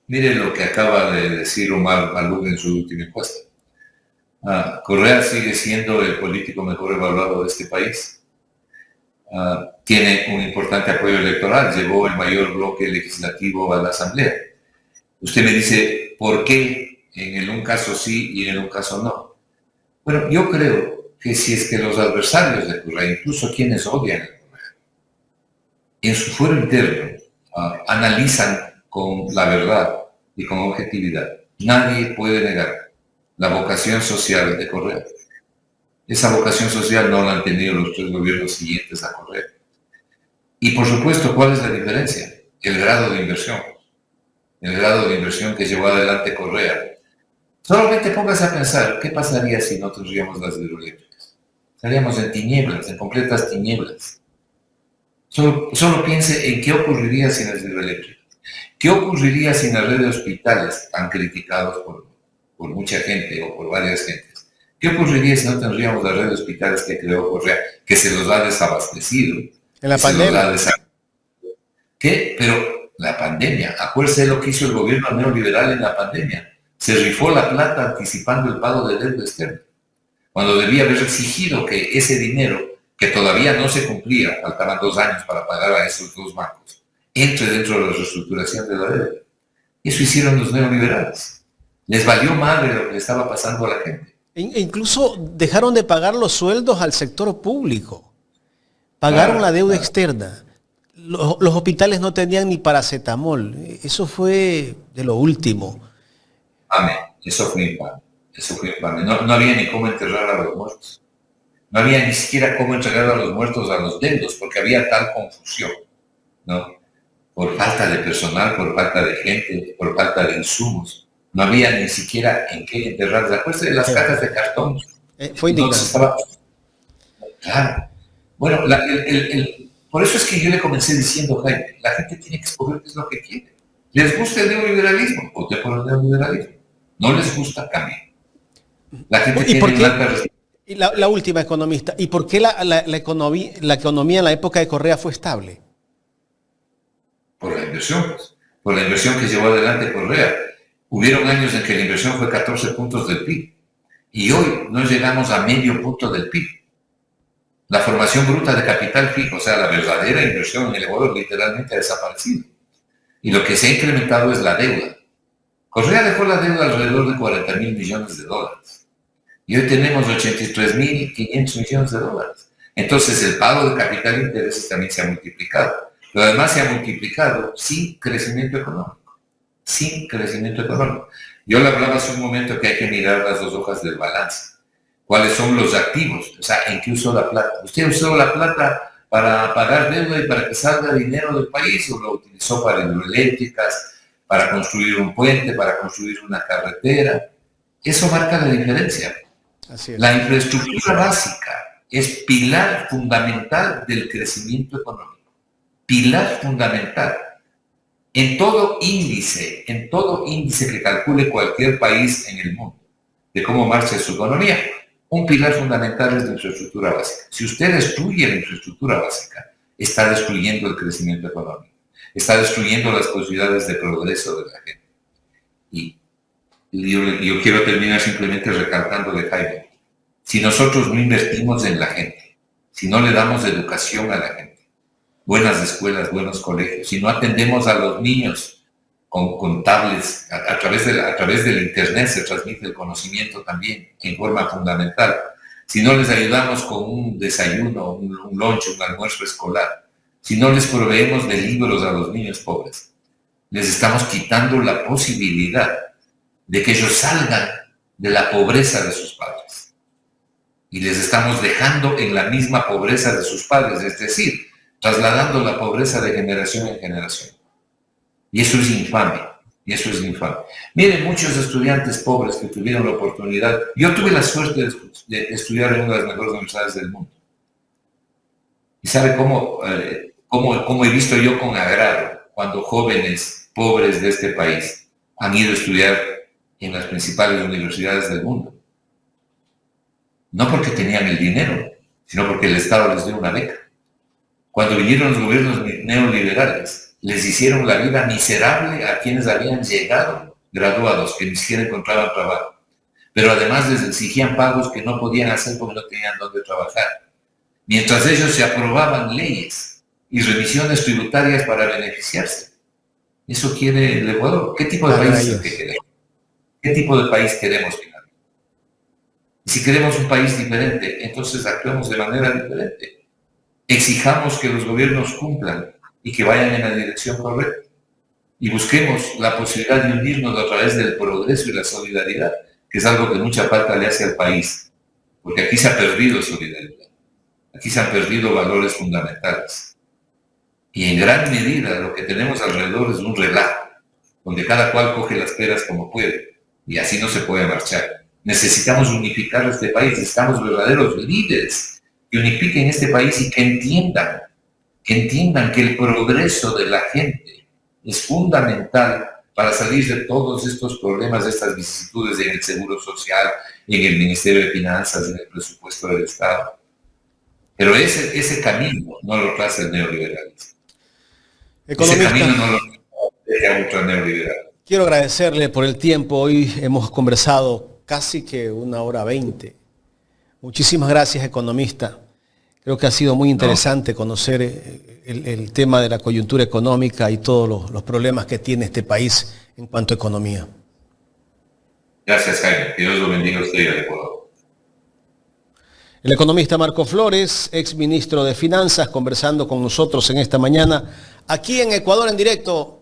mire lo que acaba de decir Omar Maluk en su última encuesta. Correa sigue siendo el político mejor evaluado de este país. Tiene un importante apoyo electoral, llevó el mayor bloque legislativo a la Asamblea. Usted me dice, ¿por qué en un caso sí y en un caso no? Bueno, yo creo que si es que los adversarios de Correa, incluso quienes odian a Correa, en su fuero interno analizan con la verdad y con objetividad, nadie puede negar la vocación social de Correa. Esa vocación social no la han tenido los 3 gobiernos siguientes a Correa. Y por supuesto, ¿cuál es la diferencia? El grado de inversión. El grado de inversión que llevó adelante Correa. Solamente póngase a pensar, ¿qué pasaría si no tendríamos las hidroeléctricas? Estaríamos en tinieblas, en completas tinieblas. Solo piense en qué ocurriría sin las hidroeléctricas. ¿Qué ocurriría sin la red de hospitales tan criticados por mucha gente o por varias gentes? ¿Qué ocurriría si no tendríamos la red de hospitales que creó Correa, que se los ha desabastecido? En la pandemia. ¿Qué? Pero la pandemia, acuérdese de lo que hizo el gobierno neoliberal en la pandemia. Se rifó la plata anticipando el pago de deuda externa, cuando debía haber exigido que ese dinero, que todavía no se cumplía, faltaban 2 años para pagar a esos 2 bancos, entre dentro de la reestructuración de la deuda. Eso hicieron los neoliberales. Les valió madre lo que le estaba pasando a la gente. E incluso dejaron de pagar los sueldos al sector público. Pagaron la deuda externa. Los hospitales no tenían ni paracetamol. Eso fue de lo último. Amén. Eso fue infame. No había ni cómo enterrar a los muertos. No había ni siquiera cómo entregar a los muertos a los deudos, porque había tal confusión, ¿no? Por falta de personal, por falta de gente, por falta de insumos. No había ni siquiera en qué enterrarlos. Acuérdense de las cajas de cartón. Fue indignante. Claro. Bueno, por eso es que yo le comencé diciendo, Jaime, la gente tiene que escoger qué es lo que quiere. ¿Les gusta el neoliberalismo? Vote por el neoliberalismo. ¿No les gusta? Cambien. La gente ¿Y por tiene qué? Y la última, economista. ¿Y por qué la economía en la época de Correa fue estable? Por la inversión, pues. Por la inversión que llevó adelante Correa. Hubieron años en que la inversión fue 14 puntos del PIB. Y hoy no llegamos a medio punto del PIB. La formación bruta de capital fijo, o sea, la verdadera inversión en el Ecuador, literalmente ha desaparecido. Y lo que se ha incrementado es la deuda. Correa dejó la deuda alrededor de 40.000 millones de dólares. Y hoy tenemos 83.500 millones de dólares. Entonces el pago de capital de intereses también se ha multiplicado. Pero además se ha multiplicado sin crecimiento económico. Sin crecimiento económico. Yo le hablaba hace un momento que hay que mirar las 2 hojas del balance. ¿Cuáles son los activos? O sea, ¿en qué usó la plata? ¿Usted usó la plata para pagar deuda y para que salga dinero del país o lo utilizó para hidroeléctricas, para construir un puente, para construir una carretera? Eso marca la diferencia. Así es. La infraestructura básica es pilar fundamental del crecimiento económico. Pilar fundamental. En todo índice que calcule cualquier país en el mundo de cómo marcha su economía, un pilar fundamental es la infraestructura básica. Si usted destruye la infraestructura básica, está destruyendo el crecimiento económico, está destruyendo las posibilidades de progreso de la gente. Y yo quiero terminar simplemente recalcándole, Jaime, si nosotros no invertimos en la gente, si no le damos educación a la gente, buenas escuelas, buenos colegios, si no atendemos a los niños con tablets, a través del internet se transmite el conocimiento también en forma fundamental. Si no les ayudamos con un desayuno, un lunch, un almuerzo escolar, si no les proveemos de libros a los niños pobres, les estamos quitando la posibilidad de que ellos salgan de la pobreza de sus padres. Y les estamos dejando en la misma pobreza de sus padres, es decir, trasladando la pobreza de generación en generación. Y eso es infame. Y eso es infame. Miren, muchos estudiantes pobres que tuvieron la oportunidad. Yo tuve la suerte de estudiar en una de las mejores universidades del mundo. Y sabe cómo he visto yo con agrado cuando jóvenes pobres de este país han ido a estudiar en las principales universidades del mundo. No porque tenían el dinero, sino porque el Estado les dio una beca. Cuando vinieron los gobiernos neoliberales, les hicieron la vida miserable a quienes habían llegado graduados, que ni siquiera encontraban trabajo. Pero además les exigían pagos que no podían hacer porque no tenían dónde trabajar. Mientras ellos se aprobaban leyes y revisiones tributarias para beneficiarse. ¿Eso quiere el Ecuador? ¿Qué tipo de país es el que queremos? ¿Qué tipo de país queremos finalmente? Y si queremos un país diferente, entonces actuemos de manera diferente. Exijamos que los gobiernos cumplan y que vayan en la dirección correcta. Y busquemos la posibilidad de unirnos a través del progreso y la solidaridad, que es algo que mucha falta le hace al país. Porque aquí se ha perdido solidaridad. Aquí se han perdido valores fundamentales. Y en gran medida lo que tenemos alrededor es un relajo, donde cada cual coge las peras como puede. Y así no se puede marchar. Necesitamos unificar este país. Necesitamos verdaderos líderes que unifiquen este país y que entiendan que el progreso de la gente es fundamental para salir de todos estos problemas, de estas vicisitudes en el Seguro Social, en el Ministerio de Finanzas, en el presupuesto del Estado. Pero ese camino no lo traza el neoliberalismo. Ese camino no lo traza ultra neoliberal. Quiero agradecerle por el tiempo. Hoy hemos conversado casi que 1:20. Muchísimas gracias, economista. Creo que ha sido muy interesante conocer el tema de la coyuntura económica y todos los problemas que tiene este país en cuanto a economía. Gracias, Jaime. Que Dios lo bendiga a usted y al Ecuador. El economista Marco Flores, ex ministro de Finanzas, conversando con nosotros en esta mañana, aquí en Ecuador en Directo.